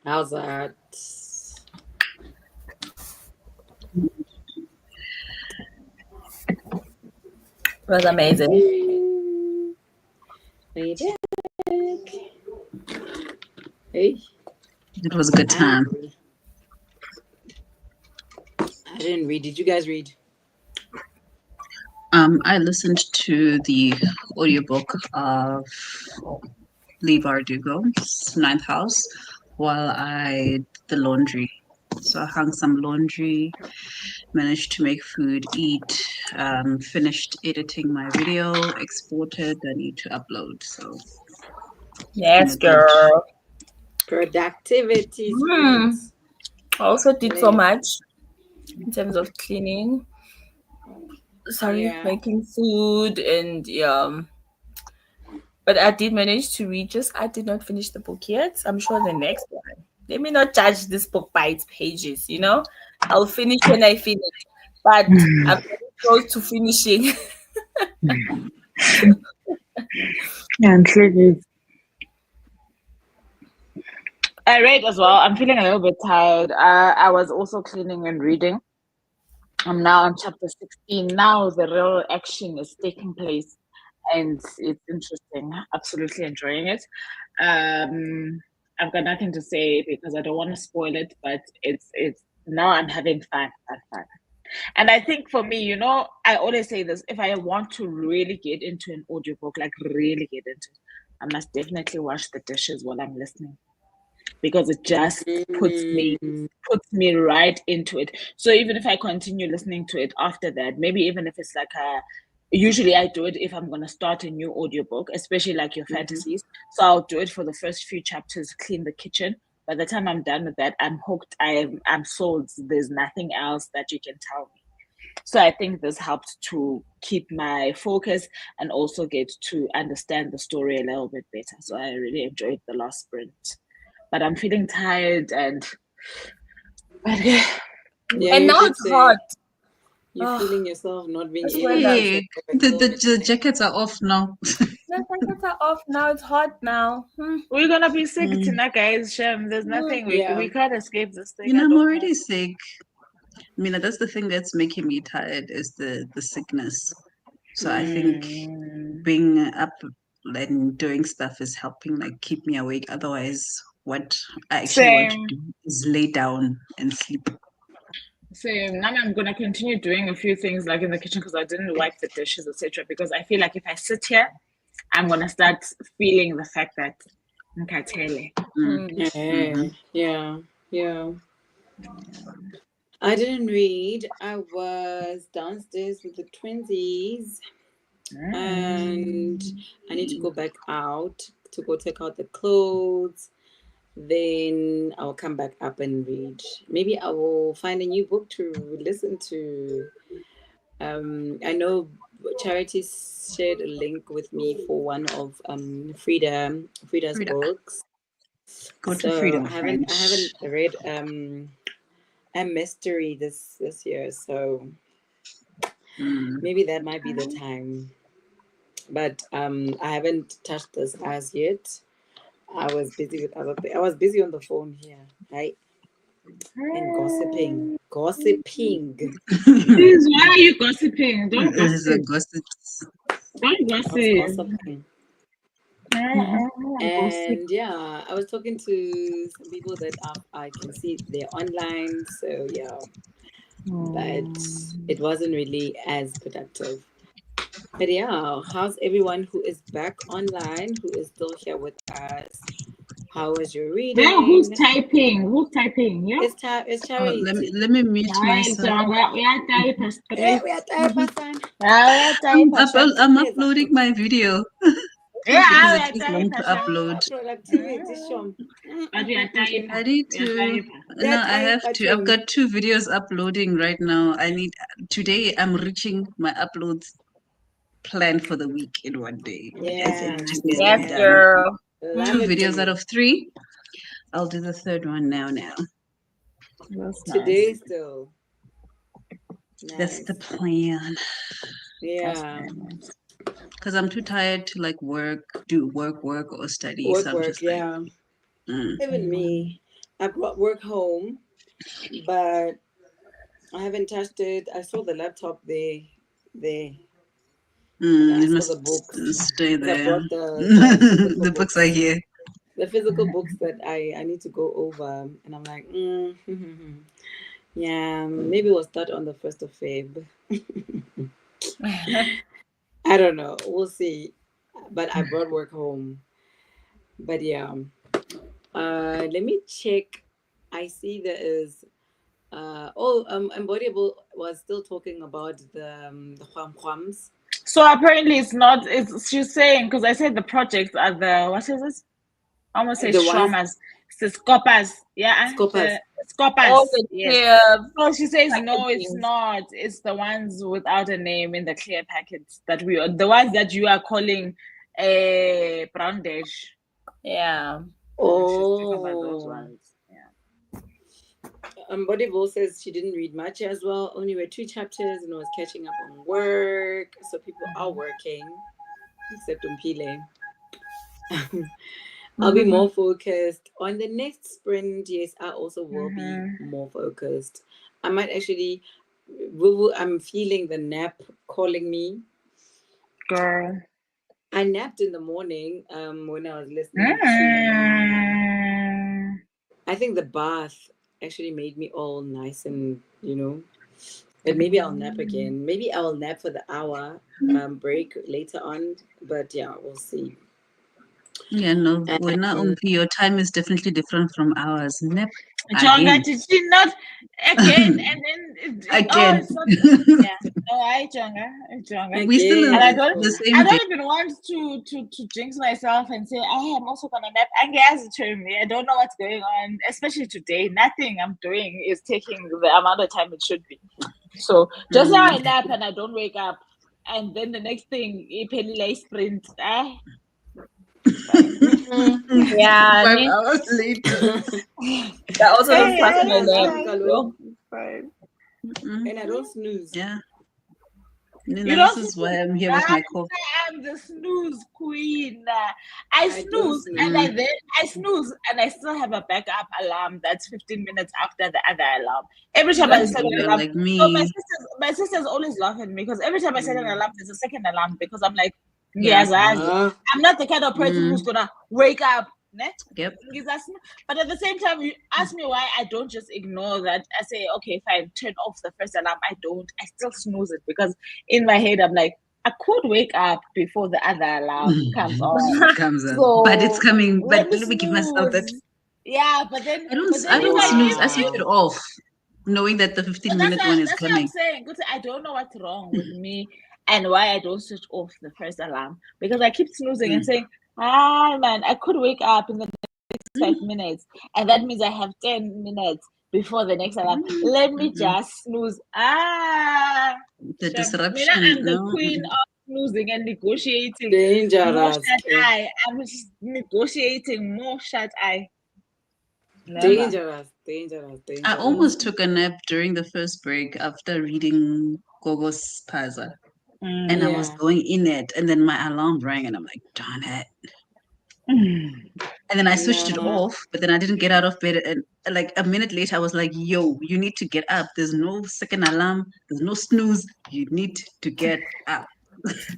How's that? It was amazing. Way back. Hey. It was a good time. I didn't read. Did you guys read? I listened to the audiobook of Lee Bardugo's Ninth House while I did the laundry. So I hung some laundry, managed to make food, eat, finished editing my video, exported, I need to upload. So Yes, good. girl. Productivity. I also did so Yes. much in terms of cleaning. Sorry, Yeah. making food and but I did manage to read. Just I did not finish the book yet. I'm sure the next one. Let me not judge this book by its pages. I'll finish when I finish. But I'm very close to finishing. I read as well. I'm feeling a little bit tired. I was also cleaning and reading. I'm now on chapter 16. Now the real action is taking place, and it's interesting. Absolutely enjoying it. I've got nothing to say because I don't want to spoil it, but it's now I'm having fun. And I think for me, I always say this: if I want to really get into an audiobook, like really get into it, I must definitely wash the dishes while I'm listening, because it just puts me right into it. So even if I continue listening to it after that, maybe even if it's like usually I do it if I'm going to start a new audiobook, especially like your fantasies. So I'll do it for the first few chapters, clean the kitchen. By the time I'm done with that, I'm hooked. I'm sold. There's nothing else that you can tell me. So I think this helped to keep my focus and also get to understand the story a little bit better. So I really enjoyed the last sprint. But I'm feeling tired and Yeah, And now it's hot. You're feeling yourself not being This able weather. Hey, the jackets are off now. The jackets are off now. It's hot now. we're gonna be sick tonight, guys. Shem, there's nothing we can't escape this thing. I'm already sick. I mean, that's the thing that's making me tired is the sickness. So I think being up and doing stuff is helping like keep me awake. Otherwise, what I actually want to do is lay down and sleep. Same. Now I'm gonna continue doing a few things like in the kitchen because I didn't wipe the dishes, etc. Because I feel like if I sit here, I'm gonna start feeling the fact that okay, Yeah. I didn't read. I was downstairs with the twinsies, and I need to go back out to go take out the clothes. Then I'll come back up and read. Maybe I will find a new book to listen to. I know Charity shared a link with me for one of Frida's books. Go to So Freedom I haven't French. read a mystery this year, so maybe that might be the time. But I haven't touched this as yet. I was busy with other things. I was busy on the phone here, right? And gossiping. Please, why are you gossiping? Don't gossip. Gossips. Don't I was gossip. gossiping. And yeah, I was talking to some people that I can see they're online. So yeah, but it wasn't really as productive. But yeah, how's everyone who is back online, who is still here with us? How was your reading? Yeah, who's typing? Who's typing? Yeah. It's Oh, Charity. let me mute myself. We are typers. I'm uploading my video. Because it takes long to upload. Productivity, Shom. But we are typers. I need to. No, I have to. I've got 2 videos uploading right now. Today I'm reaching my uploads plan for the week in one day. It just needs to be done. Girl. 2 videos out of 3. I'll do the third one now. Today nice. Still. That's the plan. Yeah. Because I'm too tired to like do work, or study. So I'm Work, just like, yeah. mm, Even me. I brought work home, but I haven't touched it. I saw the laptop there, and then I it saw must the books. stay Because I there. brought the physical The books are books. here. The physical books that I need to go over. And I'm like, yeah, maybe we'll start on the 1st of Feb. I don't know. We'll see. But I brought work home. But yeah. Let me check. I see there is Embodiable was still talking about the Hwams. So apparently it's not. It's she's saying because I said the projects are the what is it? I almost say The ones Shromas. It's the Scopas. Yeah, Scopas. the Scopas. All the Yes. clear So she says no, it's packaging. not. It's the ones without a name in the clear packets that we are the ones that you are calling a brown dash. Yeah. She's talking about those Oh. ones. Yeah. Embodiable says she didn't read much as well. Only read 2 chapters and was catching up on work. So people are working, except Umpile. I'll be more focused on the next sprint. Yes, I also will be more focused. I might actually, I'm feeling the nap calling me. Girl. I napped in the morning when I was listening to. I think the bath actually made me all nice and, But maybe I'll nap again. Maybe I'll nap for the hour break later on. But yeah, we'll see. Yeah, no, we're not And your time is definitely different from ours. Nep Jonga, again. did she not again? And then oh, Again. it's not. Yeah, no, I Jonga. We still And in I again, don't, the oh, I same day. don't even want to jinx myself and say I am also gonna nap. And guys, me, I don't know what's going on, especially today. Nothing I'm doing is taking the amount of time it should be. So just now I nap and I don't wake up, and then the next thing, a sprint. It's fine. Yeah. 5 hours later. That also don't Hey, pass and my I nap. sleep, So, it's fine. and I don't snooze. Yeah. You Nina, don't this is why snooze. I'm here with I my coke. am the snooze queen. I I don't snooze and snooze. I snooze and I still have a backup alarm that's 15 minutes after the other alarm. Every time I Ooh, set an you're alarm. like So me. my sisters always laugh at me because every time I set an alarm, there's a second alarm because I'm like, Yeah. yes, I'm not the kind of person who's gonna wake up. Ne? Yep. But at the same time, you ask me why I don't just ignore that. I say, okay, fine, turn off the first alarm. I don't. I still snooze it because in my head, I'm like, I could wake up before the other alarm comes on. Comes up. So But it's coming. let But me let me give myself that. snooze. Yeah, but then I if don't I snooze. I if switch you it off, knowing that the but 15-minute one is that's what I'm coming. saying. I don't know what's wrong with me and why I don't switch off the first alarm because I keep snoozing and saying, man, I could wake up in the next 5 minutes, and that means I have 10 minutes before the next alarm. Let me just snooze. The Shem. disruption. I'm the queen of snoozing and negotiating. More Dangerous. shut eye. I'm just negotiating more shut eye. Never. Dangerous. I almost took a nap during the first break after reading Gogo's Paza. And I was Yeah. going in it, and then my alarm rang, and I'm like, darn it. And then I switched it Nah. off, but then I didn't get out of bed. And like a minute later, I was like, yo, you need to get up. There's no second alarm, there's no snooze. You need to get up.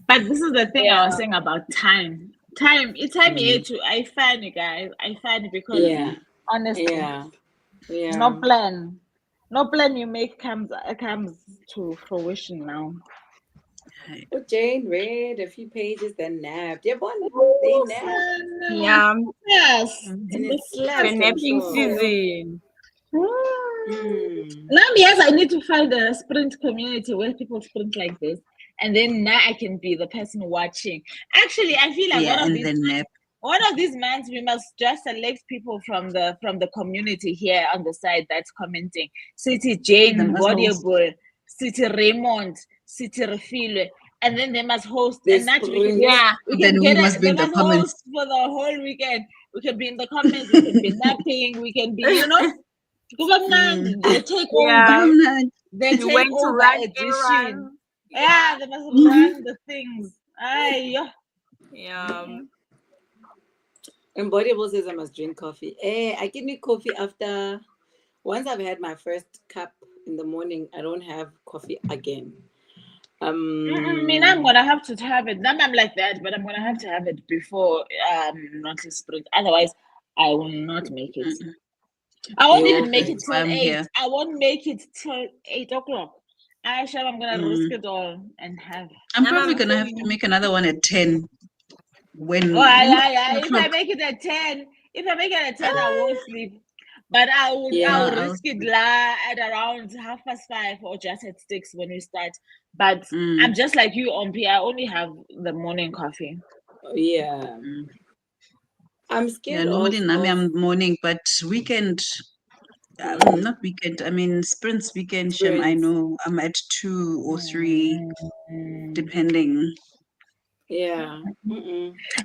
But this is the thing I was yeah. saying about time. It's time here too. I find it, guys. I find it because Yeah. honestly, Yeah. Yeah. no plan you make comes to fruition now. Well, Jane read a few pages, then napped. Yeah, one they napped. Yeah. Yes. And it It's slapped, the I'm napping sure. season. Now, yes, I need to find a sprint community where people sprint like this, and then now I can be the person watching. Actually, I feel like Yeah, and then nap. one of these months we must just select people from the community here on the side that's commenting. City Jane, Them as host. Bodyable, City Raymond, City Refile, and then they must host. They And not we can sprint. get Yeah. we Then can we get must be they in the must comments. host for the whole weekend. We can be in the comments. We can be napping. We can be, they take Yeah. over. They You take went to over run edition. errands. Yeah, they must run the things. Ay, Yeah. Embodiable says I must drink coffee. I can drink coffee after once I've had my first cup in the morning. I don't have coffee again. I mean, I'm gonna have to have it. I'm like that, but I'm gonna have to have it before not to sprint. Otherwise, I will not make it. I won't even make it till I'm 8. here. I won't make it till 8 o'clock. I'm gonna risk it all and have. I'm And probably I'm gonna have to make another one at 10. When Oh, not if 10 I o'clock. make it at 10, I won't sleep. But I would Yeah. risk it at around 5:30 or just at 6 when we start. But I'm just like you, Ompi. I only have the morning coffee. Yeah. I'm Yeah, scared normally I'm morning, but weekend, not weekend. I mean sprints weekend. Shem, I Sprints. know I'm at 2 or 3, depending. Yeah.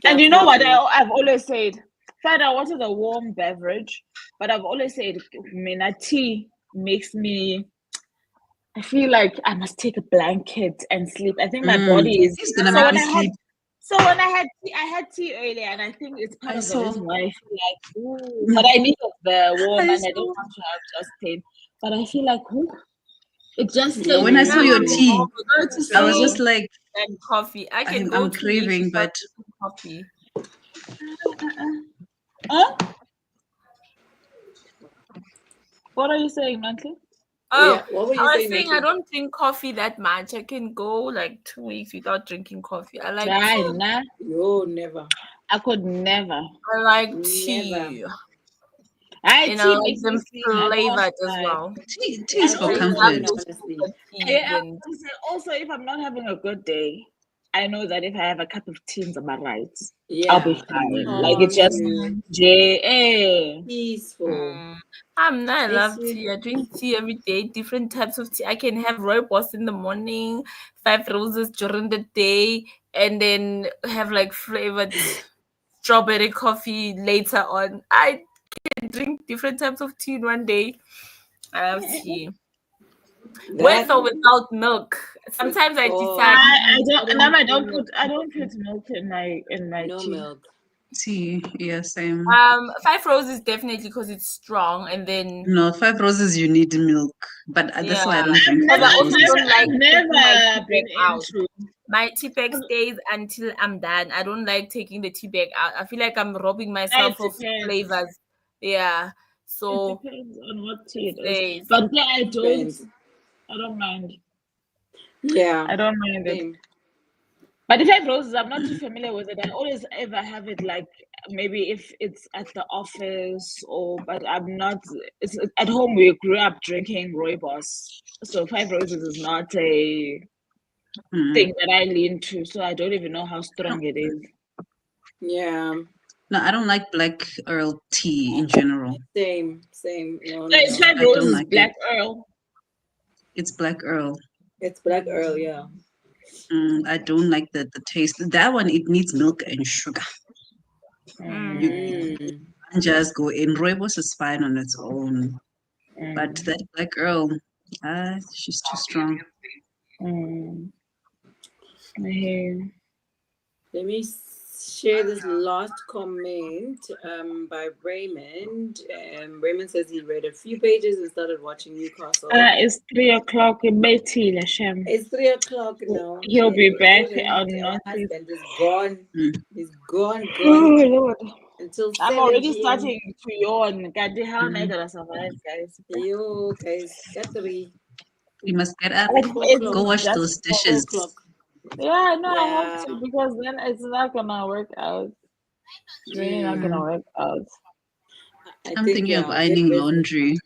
And you know what I've always said? Fine, I wanted a warm beverage, but I've always said, Mina, tea makes me. I feel like I must take a blanket and sleep. I think my body is. It's gonna So make when me I had, sleep. so when I had tea earlier, and I think it's part I of the saw. reason why I feel like, ooh, but I need the warm, I and I don't saw. want to have just plain. But I feel like, ooh, it just Yeah, says when I me saw yeah, your to tea, go to I was sleep just go. like, and coffee. I can go I'm 2 weeks craving, without but drinking coffee. Huh? What are you saying, Nancy? Oh, What were I you was saying, saying I Nancy? don't drink coffee that much. I can go like 2 weeks without drinking coffee. I like Nah, tea. nah, No, never. I could never. I like Never. tea. And I Tea like makes me them sleep. I don't want flavored to as lie. well. tea I is I for don't drink love tea when comfort. I those want to sleep. sugar teas Yeah, and also if I'm not having a good day, I know that if I have a cup of tea in my right, I'll be Yeah. fine. Like Calm it's just you. Peaceful. I Makes love you tea. I drink tea every day, different types of tea. I can have rooibos in the morning, five roses during the day, and then have like flavored strawberry coffee later on. I can drink different types of tea in one day. I love tea. With that or without milk. with Sometimes I decide, all I don't do I milk. don't put milk in my no tea. milk. Tea, yeah, same. Five roses definitely because it's strong, and then No, 5 roses you need milk, but that's why I yeah, don't drink because I five also roses. don't like I've taking my never tea bag been out. into. My tea bag stays until I'm done. I don't like taking the tea bag out. I feel like I'm robbing It myself of depends. flavors. Yeah, It so depends on what tea it it is. stays. But yeah, Depends. I don't mind. Yeah. I don't mind it. Same. But the five roses, I'm not too familiar with it. I always ever have it like maybe if it's at the office or, but I'm not. It's at home. We grew up drinking rooibos, so five roses is not a thing that I lean to. So I don't even know how strong it is. Yeah. No, I don't like black Earl tea in general. Same. Same. No, So no, it's no. five I don't roses, like it. black Earl. It's black Earl. It's Black Earl, yeah. I don't like the taste. That one, it needs milk and sugar. You Mm. can't just go in. Rooibos is fine on its own, but that black Earl, she's too strong. I hear you. Let me share this last comment by Raymond. Raymond says he read a few pages and started watching Newcastle. It's 3 o'clock in Betty Lashem. It's 3 o'clock now. He'll be Anyway, back children, on our notice. husband is gone. He's gone, Oh gone Lord. until I'm 7 already p.m. starting to yawn. God, how am I gonna survive, guys? Yo, guys, got 3, You must get up, 4 go o'clock, It's wash just those 4 dishes. o'clock. yeah, no, I have Yeah. to because then it's not gonna work out. It's really not gonna work out. I I'm think, thinking of yeah, get ironing rest. laundry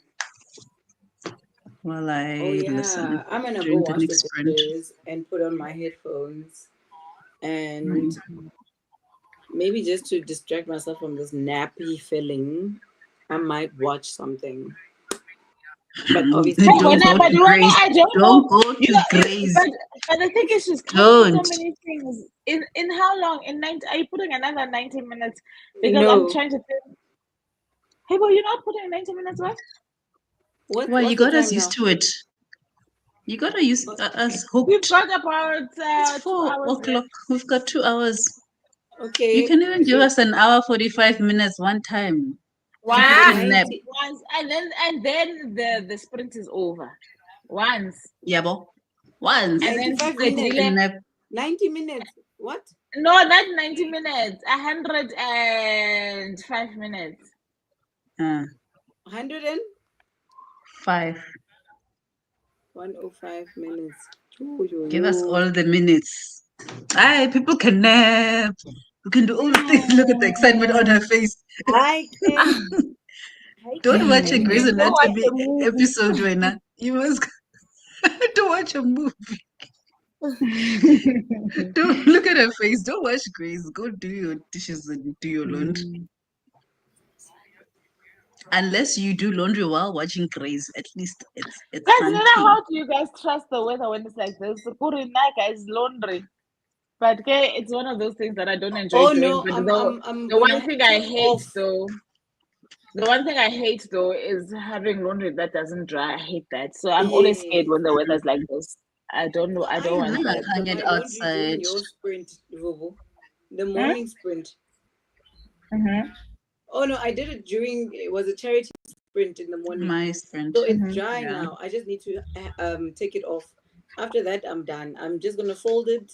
while Oh, I listen yeah. I'm going to go during the wash the next sprint. dishes and put on my headphones and maybe just to distract myself from this nappy feeling, I might watch something. But obviously, Hey, Don't go but to when Grace. I don't Don't know, go you to know, Grace. but the thing is, she's covering so Don't. many things. In how long? In 90? Are you putting another 90 minutes? Because I'm no. trying to think. Hey, but you're not putting 90 minutes, what? Well, you What's the got us time used now? to it. You gotta use us We've hooked. got about It's 2 4 hours o'clock. left. We've got 2 hours. You Okay. can even give us an hour 45 minutes one time. People Ah, can nap. Once, and then the sprint is over. Once, Yeah, bo. Once. and then 95 People minutes. can Sedile. nap. 90 minutes. What? No, not 90 minutes. 105 minutes. 100 5. 105 minutes. Ooh, yo, Give us yo. all the minutes. Aye, people can nap. We can do all the things. Look at the excitement on her face. I can. I Don't watch a Grey's can. Go watch Anatomy a movie. episode, Wena. You must don't watch a movie. Don't look at her face. Don't watch Grey's. Go do your dishes and do your laundry. Unless you do laundry while watching Grey's, at least it's Guys, Nina, something. how do you guys trust the weather when it's like this? Kurina, guys, laundry. But okay, it's one of those things that I don't enjoy Oh doing. no, But I'm the gonna one thing I take hate off. though, the one thing I hate though is having laundry that doesn't dry. I hate that. So I'm always scared Yes. when the weather's like this. I don't know. No, I I don't want hung I that. up hung it my laundry during outside. your sprint, Vuvu. The Hmm? morning sprint. Mm-hmm. Oh no, I did it during, it was a charity sprint in the morning. My sprint. So it's Mm-hmm. dry Yeah. now. I just need to take it off. After that, I'm done. I'm just gonna fold it.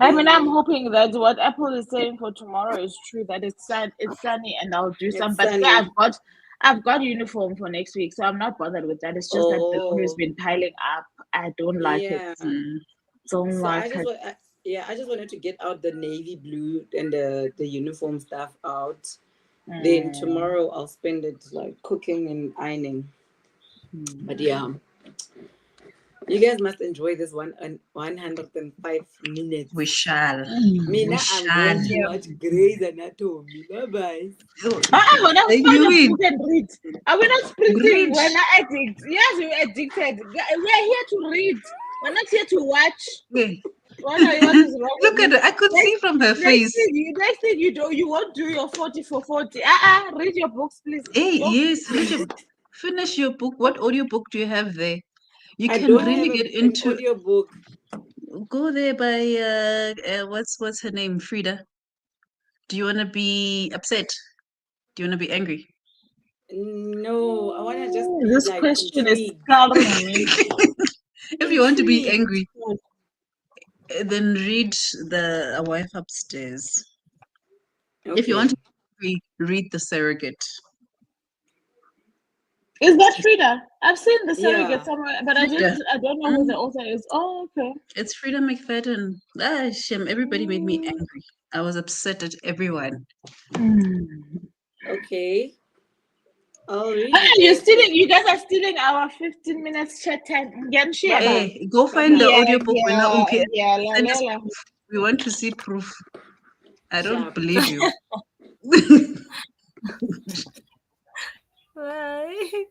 I mean, I'm Then hoping that what Apple is saying for tomorrow is true. That it's sunny, and I'll do some. it's But yeah, sunny. I've got uniform for next week, so I'm not bothered with that. It's just that the laundry's Oh, been piling up. I don't like it. yeah. Mm. Don't So like it. yeah, I just wanted to get out the navy blue and the uniform stuff out. Then Mm. tomorrow I'll spend it like cooking and ironing. But yeah, you guys must enjoy this 105 minutes. We shall. We Mina, I'm shall. going to watch Grey's Anatomy. Bye bye. Oh, When I'm I knew fine, it. book and read. Are we not sprinting? Great. We're not addicts. Yes, we're addicted. We're here to read. We're not here to watch. Wait. What is wrong with Look at you? her. I could see from her face. Next thing you do, you won't do your 40 for 40. Read your books, please. Hey, Go. yes, finish your book. What audio book do you have there? You I can don't really have get an into. audio book. Go there by what's her name? Frida. Do you want to be upset? Do you want to be angry? No, I want to just be This like question is intrigued. scaring me. If you want to be Intrigued. angry, then read the A Wife Upstairs. If you want Okay. to be angry, read The Surrogate. Is that Frida? I've seen the surrogate Yeah. somewhere, but Frida. I don't know who the author is. Oh, okay. It's Frida McFadden. Ah, shame. Everybody made me Mm. angry. I was upset at everyone. Okay. I'll read it You're then. stealing. You guys are stealing our 15 minutes chat time. Bye Gansheba. bye. Hey, go Bye find the bye. Yeah, audiobook when yeah, UMPS. yeah, Send us Lalela. proof. We want to see proof. I don't Sharp. believe you. bye.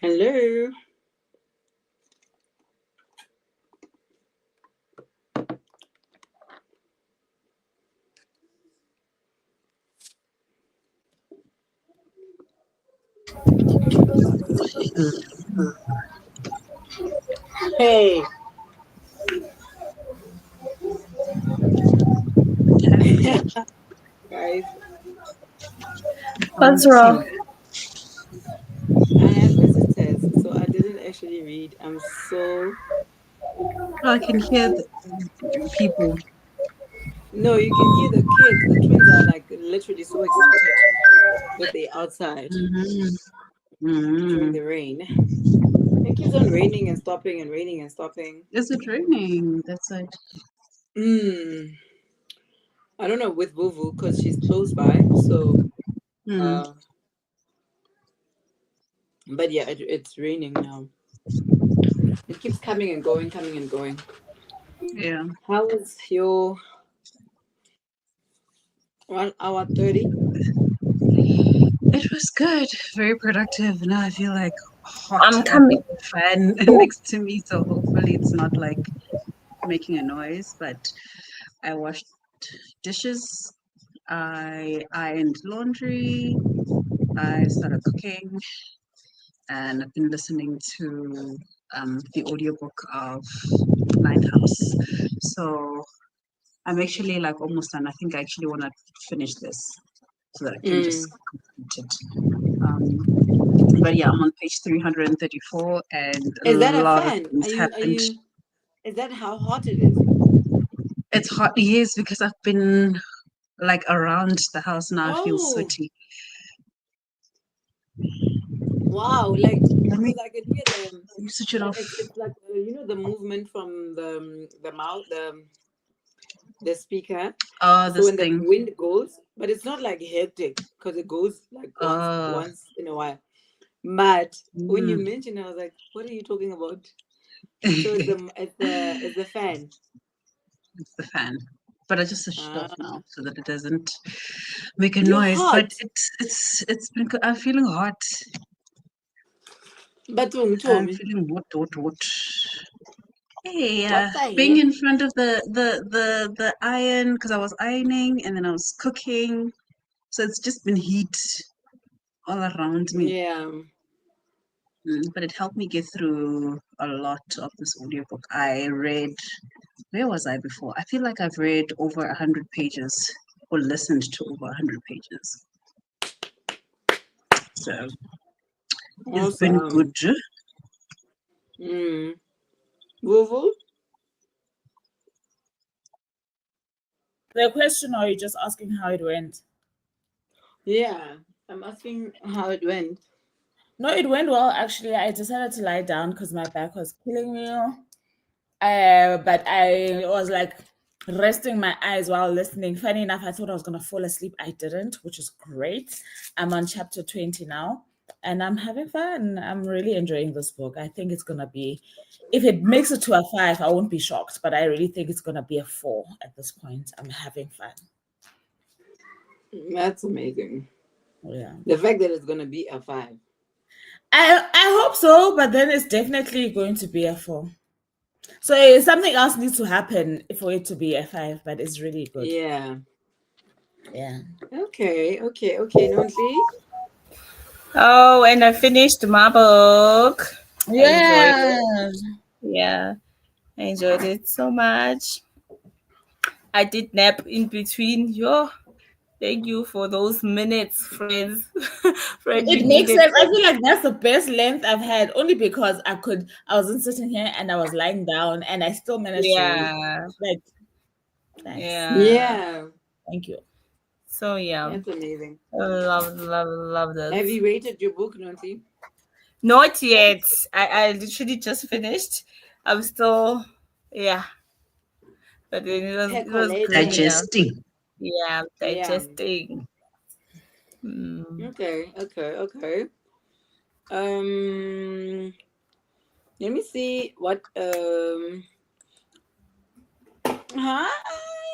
Hello. Hey. Guys, What's What's wrong? wrong? I have visitors, so I didn't actually read. I'm so. Oh, I can hear the people. No, you can hear the kids. The twins are like literally so excited that they're outside during the rain. It keeps on raining and stopping and raining and stopping. Is it raining? That's it. Mm. I don't know with Vuvu because she's close by. So, Mm. uh, but yeah, it's raining now. It keeps coming and going, coming and going. Yeah. How was your 1 hour 30? It was good. Very productive. Now I feel like hot. I'm I've coming. got the fan Oh, next to me, so hopefully it's not like making a noise. But I washed dishes. I ironed laundry. I started cooking, and I've been listening to the audiobook of Ninth House. So I'm actually like almost done. I think I actually want to finish this so that I can just Mm. complete it. But yeah, I'm on page 334 and a Is that a lot of fan? things Are happened. you, is that how hot it is? It's hot, yes, because I've been like around the house now. I feel Oh, sweaty. wow. Like, Let me, because I can hear let me switch it off. it's like, the movement from the mouth, the speaker. Oh, So this when the thing. wind goes, but it's not like hectic because it goes like once Oh, once in a while. But when you mm. mentioned, I was like, "What are you talking about?" So it's It's the fan. the fan. But I just switched it Ah, off now so that it doesn't make a you're noise. But hot, it's been good. I'm feeling hot. but I'm Tommy, feeling what. Hey, what the being heck? in front of the iron because I was ironing and then I was cooking, so it's just been heat all around me. Yeah. But it helped me get through a lot of this audiobook. I read, where was I before? I feel like I've read over 100 pages or listened to over 100 pages. So it's been good. Awesome. Mm. Vuvu? The question, or are you just asking how it went? Yeah. I'm asking how it went. No, it went well actually. I decided to lie down because my back was killing me. But I was like resting my eyes while listening. Funny enough, I thought I was gonna fall asleep. I didn't, which is great. I'm on chapter 20 now, and I'm having fun. I'm really enjoying this book. I think it's gonna be, if it makes it to a 5, I won't be shocked. But I really think it's gonna be a 4 at this point. I'm having fun. That's amazing. Yeah. The fact that it's gonna be a 5. I hope so, but then it's definitely going to be a 4. So something else needs to happen for it to be a 5, but it's really good. Yeah. Yeah. Okay. Nonsi? oh, and I finished my book. I enjoyed it. Yeah. Yeah, I enjoyed it so much. I did nap in between. Yo, thank you for those minutes, friends. Friend, we It makes needed sense. I it. feel like that's the best length I've had, only because I wasn't sitting here and I was lying down and I still managed to read. Yeah, Like, thanks. yeah. Yeah. Thank you. So yeah, That's amazing. love this. Have you rated your book, Nonsi? Not yet. I literally just finished. I'm still, yeah. But then it was great. Percolating. Yeah, Digesting. yeah. Yeah. Digesting. Mm. Okay. Um, let me see what. Hi,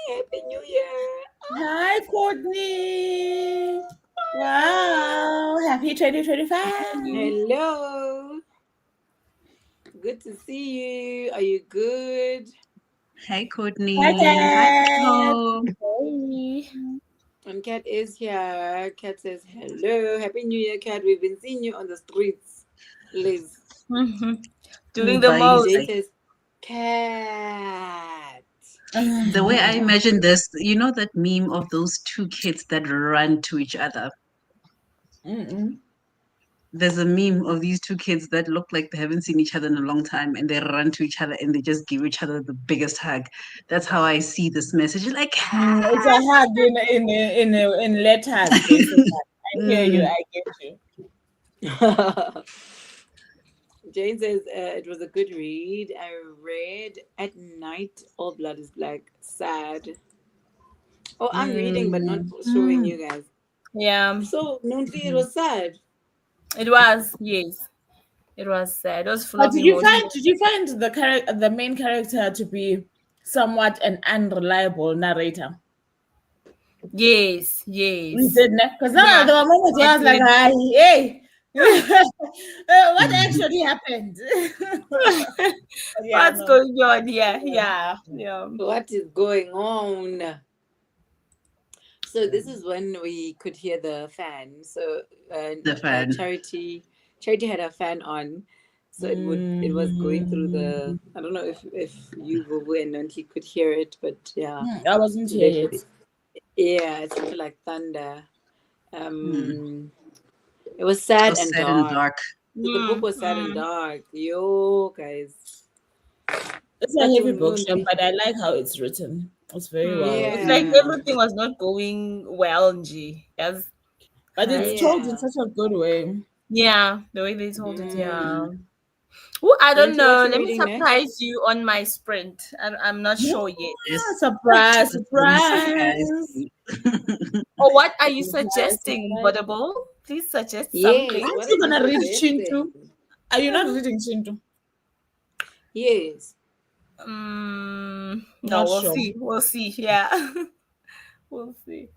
Happy New Year. Hi, Courtney. Wow. Happy 2025. Hello. Good to see you. Are you good? Hi, Hi, Courtney. Hi, Kat. Echo. Hey. And Kat is here. Kat says hello. Happy New Year, Kat. We've been seeing you on the streets, Liz. Doing the But he's most. Jane like, says, Kat. the way I imagine this, you know that meme of those two kids that run to each other? Mm-mm. There's a meme of these two kids that look like they haven't seen each other in a long time and they run to each other and they just give each other the biggest hug. That's how I see this message. Like, It's a hug in letters, basically. I hear you. mm, I get you. Jane says it was a good read. I read At Night, All Blood is Black. Sad. Oh, I'm reading but not showing you guys. Yeah, So, Nonti, it was sad. it was. Yes, it was sad. It was full But of emotion. did you find the main character to be somewhat an unreliable narrator? Yes, We yes. did, because now Yeah, the moment I I was like, did. "Hi, hey, what actually happened?" But yeah, What's no. going on here? Yeah. Yeah, yeah. What is going on? So this is when we could hear the fan. So the fan. Charity had a fan on, so it was going through the. I don't know if you Vuvu and Nonti could hear it, but yeah, I wasn't here yet. yeah, it sounded like thunder. Mm. It was It sad was and sad and dark. dark. So the book Mm, was sad and mm. dark. Yo, guys. It's a But heavy book, Nonti, but I like how it's written. It's very well It's like written. yeah, everything was not going well, G. Yes. But it's Hi. told in yeah. such a good way. Yeah, the way they told it, yeah. Mm. Oh, I don't Nonti, what know. you Let me reading next? surprise you on my sprint. I'm not sure yet. Ah, Yes. surprise, That's what we surprise. surprised. Or what are you Surprise, suggesting, surprise. Budable? Please suggest Yes. something. Aren't What are you you gonna read suggesting? Chintu? Are you not reading Chintu? Yes. No, Not we'll sure. see. We'll see. Yeah. We'll see.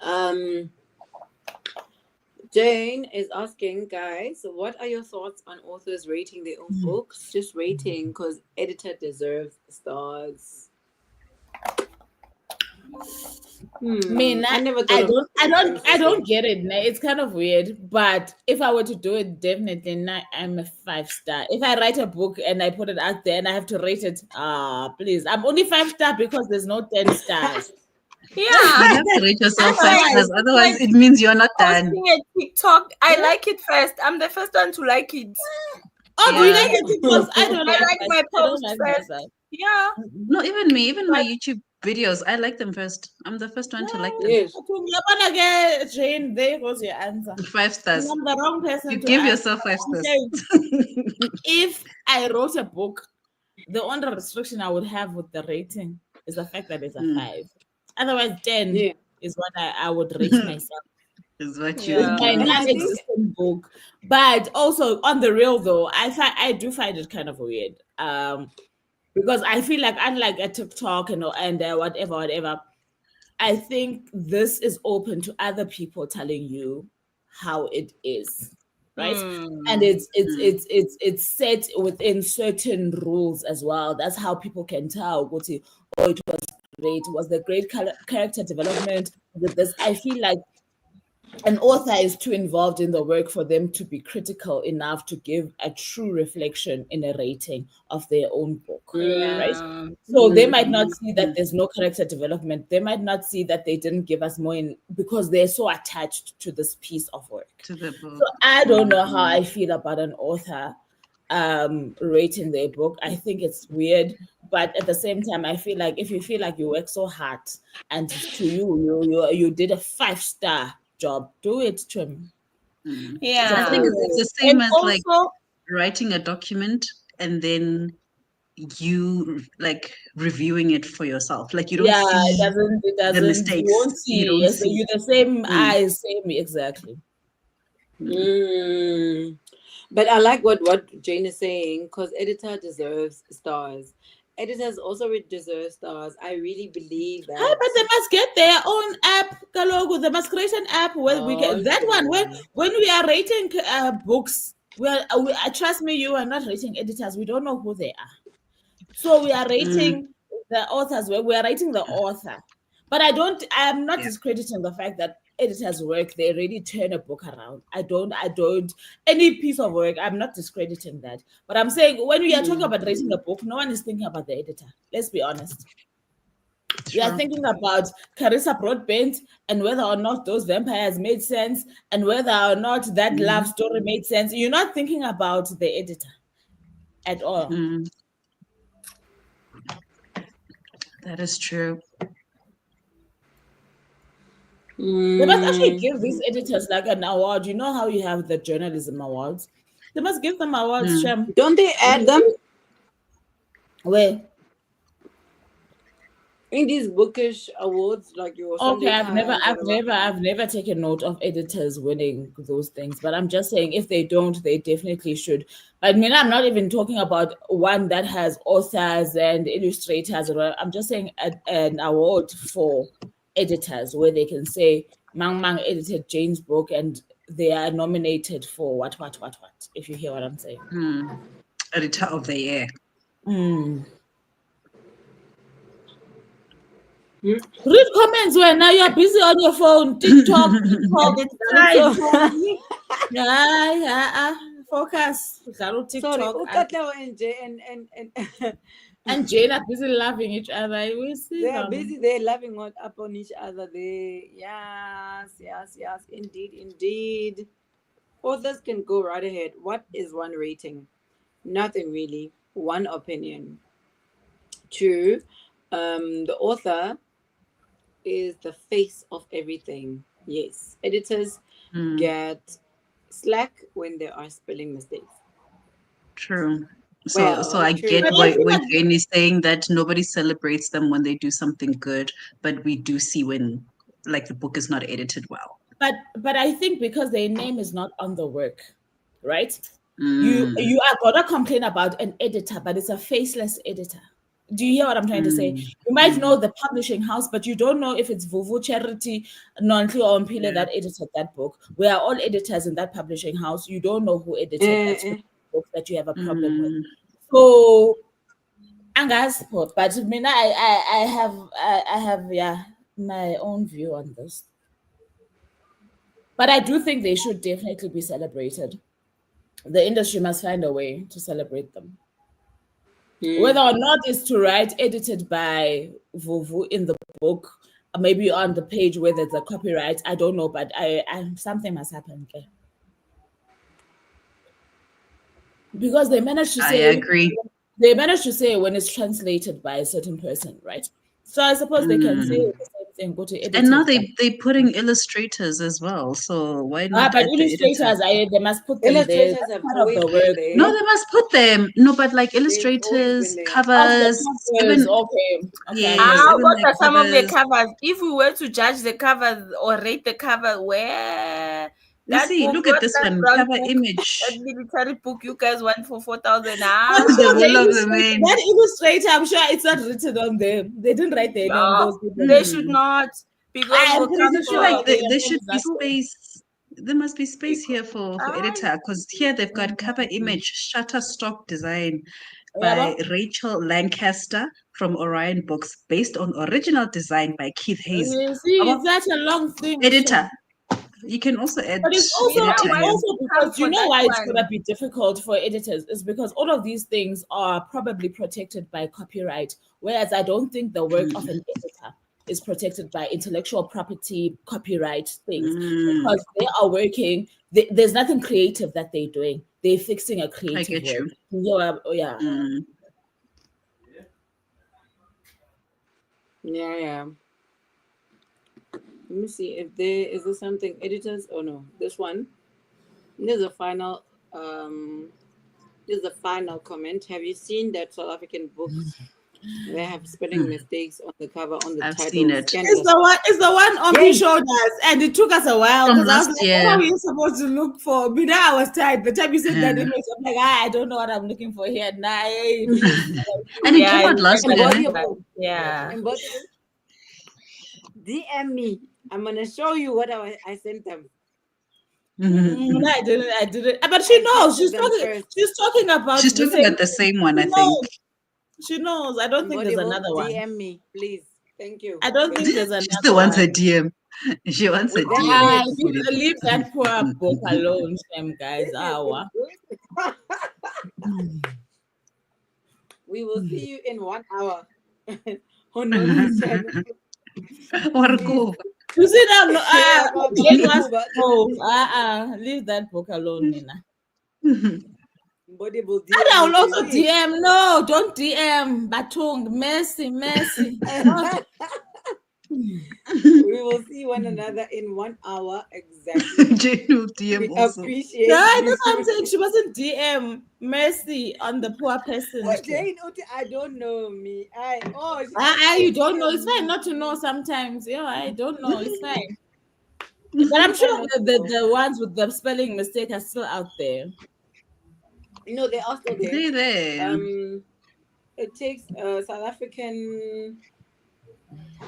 Um, Jane is asking, guys, what are your thoughts on authors rating their own books? Just rating because editor deserves stars. I never thought of I don't get it. It's kind of weird, but if I were to do it, definitely not, I'm a 5-star. If I write a book and I put it out there and I have to rate it, please, I'm only 5-star because there's no 10 stars. Yeah. You have to rate yourself It's five like stars, it's otherwise like it means you're not done. posting a TikTok. I like it first. I'm the first one to like it. Oh, do you Yeah. like it? Because I don't I like like my I don't post like first. myself. Yeah. No, even me, even my But YouTube videos, I like them first. I'm the first one to like them. Yes. Jane, there goes your answer. 5 stars. I'm the wrong person You to give ask. yourself five I'm stars. saying if I wrote a book, the only restriction I would have with the rating is the fact that it's a Mm, 5. Otherwise, 10 Yeah. is what I would rate myself. is what you With yeah. would my do. And I think non-existent book. But also on the real though, I do find it kind of weird. Because I feel like unlike a TikTok and whatever, I think this is open to other people telling you how it is, right? And Hmm. Mm, it's set within certain rules as well. That's how people can tell what it, oh, it was great, was the great character development with this. I feel like an author is too involved in the work for them to be critical enough to give a true reflection in a rating of their own book, right? Yeah. So they might mm, not see that there's no character development. They might not see that they didn't give us more in because they're so attached to this piece of work. to the So book. I don't know how I feel about an author rating their book. I think it's weird, but at the same time, I feel like if you feel like you work so hard and to you did a 5-star job, do it to him. Mm. So I Yeah. think it's the and same as like also, writing a document and then you like reviewing it for yourself. Like you don't yeah, see it the doesn't, you mistakes. won't You see, don't yes, see. you the same Mm, eyes, same, exactly. mm. mm. But I like what Jane is saying because editor deserves stars. Editors also deserve stars. I really believe Hi, that. but they must get their own app, Kalogu. They must create an app where we Oh, can that one true. when we are rating books. trust me, you are not rating editors. We don't know who they are. So we are rating the authors. We are rating the author. But I am not Yeah. discrediting the fact that editors work. They really turn a book around. I don't, any piece of work, I'm not discrediting that. But I'm saying when we are talking about rating a book, no one is thinking about the editor. Let's be honest. We are Sure. thinking about Carissa Broadbent and whether or not those vampires made sense and whether or not that love story made sense. You're not thinking about the editor at all. Mm. That is true. They must actually give these editors like an award. You know how you have the journalism awards? They must give them awards, Shem. Don't they add them Where? in these bookish awards, like your Okay, Sunday Times? I've never taken note of editors winning those things. But I'm just saying, if they don't, they definitely should. I mean, I'm not even talking about one that has authors and illustrators. I'm just saying an award for editors where they can say, Mang Mang edited Jane's book and they are nominated for what, if you hear what I'm saying. Editor of the year. Read comments when now you're busy on your phone. TikTok, it's time. Yeah, focus. Sorry, TikTok. Ukatla and Jay and And Jane are busy loving each other. We see they are them. busy. They're loving upon each other. Yes, indeed. Authors can go right ahead. What is one rating? Nothing really. One opinion. Two, the author is the face of everything. Yes, editors get slack when there are spelling mistakes. True. So I true. get what Jane is saying, that nobody celebrates them when they do something good, but we do see when like the book is not edited well. But I think because their name is not on the work, right? You are gonna complain about an editor, but it's a faceless editor. Do you hear what I'm trying to say? You might know the publishing house, but you don't know if it's Vuvu Charity, Nontli or Mpile that edited that book. We are all editors in that publishing house. You don't know who edited that book that you have a problem with. So, but I have my own view on this. But I do think they should definitely be celebrated. The industry must find a way to celebrate them. Whether or not it's to write edited by Vuvu in the book, maybe on the page where there's a copyright, I don't know, but I something must happen there. Because they managed to say, I agree. They managed to say when it's translated by a certain person, right? So I suppose they can say the same thing, go to edit. And now they're putting illustrators as well. So why not? But illustrators, they must put them illustrators there. have Part always of the been work. there. No, they must put them. No, but like illustrators, covers, even okay. yes, What even are some of the covers. covers? If we were to judge the covers or rate the cover, where Let's see, look at this one, cover image. That military book you guys want for 4,000. That illustrator, I'm sure it's not written on them. They didn't write their name. Those people. They should not, because I'm pretty sure like there should be space. There must be space here for editor, because here they've got cover image, Shutterstock design by Rachel Lancaster from Orion Books, based on original design by Keith Hayes. See, that's a long thing. Editor. You can also add. But it's also because you know why it's gonna be difficult for editors is because all of these things are probably protected by copyright, whereas I don't think the work of an editor is protected by intellectual property copyright things because they are working. There's nothing creative that they're doing. They're fixing a creative work. Yeah. Let me see if there something editors. Oh no, this one. There's a final. There's a final comment. Have you seen that South African book? They have spelling mistakes on the cover, on the title. I've seen it. It's the one Omri showed us, and it took us a while because I was like, what are we supposed to look for? But now I was tired. The time you said that image, I'm like, I don't know what I'm looking for here. And it came out last week. DM me. I'm gonna show you what I sent them. No, I didn't. But she I knows. texted them first. She's talking about She's the talking same. about the same one, I She think. knows. She knows. I don't think there's Mbodible, another one. DM me, please. Thank you. I don't think there's She still another wants a one. DM. She wants a With them DM. bibs. Leave that poor book alone, Shem, guys. This has been Awa. good. We will see you in 1 hour on Nondi's channel. Please. Warko. You see now, Yeah, Jane wants but leave that book alone, Nina. Mbodible And I DM will me, also please. DM. No, don't DM. Batung, mercy. We will see one another in 1 hour exactly. Jane will DM We also. appreciate No, you. that's what I'm saying. She wasn't DM mercy on the poor person. Oh, Jane, I don't know me. You don't know. It's fine not to know sometimes. Yeah, I don't know. It's fine. But I'm It's sure fine not to the know. the ones with the spelling mistake are still out there. No, they are still there. They there. It takes South African.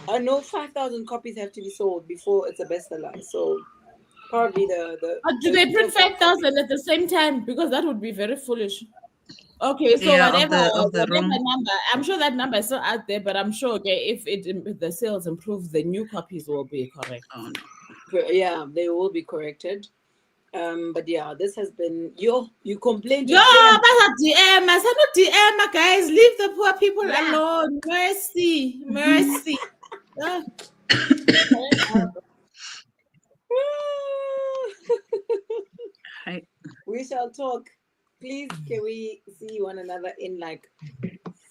I know 5,000 copies have to be sold before it's a bestseller. So probably the. But do they print 5,000 at the same time? Because that would be very foolish. Okay, so Yeah, whatever of the room. number, I'm sure that number is still out there. But I'm sure, okay, if the sales improve, the new copies will be correct. Oh no. Yeah, they will be corrected. But yeah, this has been you complained. Yo, but DM, I said not DM, guys. Leave the poor people alone. Mercy. Ah. Hi. We shall talk. Please, can we see one another in like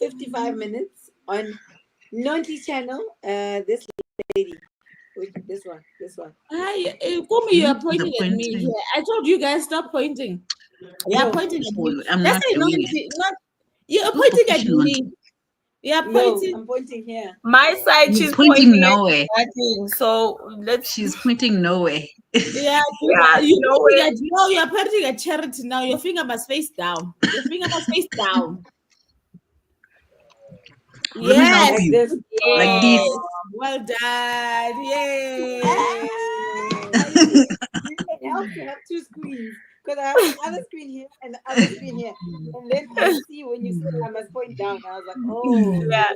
55 minutes on Nonti's channel? This lady. This one. Hi, Kumi, you're pointing at me pointing. here. I told you guys stop pointing. You're pointing at me. I'm That's not doing you're Who's pointing at professional? me. You're No, pointing. I'm pointing here. My side, She's she's pointing pointing at nowhere. nothing. So let's. She's pointing nowhere. Yeah, Yeah, you're pointing at charity now. Your finger must face down. Your finger must face down. Let me help Like you. this. Like this. Well done. Yay. It helps to have two screens because I have the other screen here and the other screen here. And then I see when you said I must point down. I was like, oh, Yeah.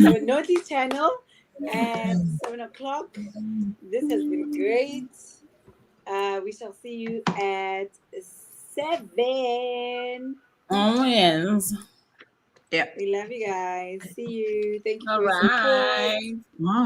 So Naughty channel at 7 o'clock. This has been great. We shall see you at 7. Oh, yes. Yeah. We love you guys. See you. Thank you All for your support. right. Wow.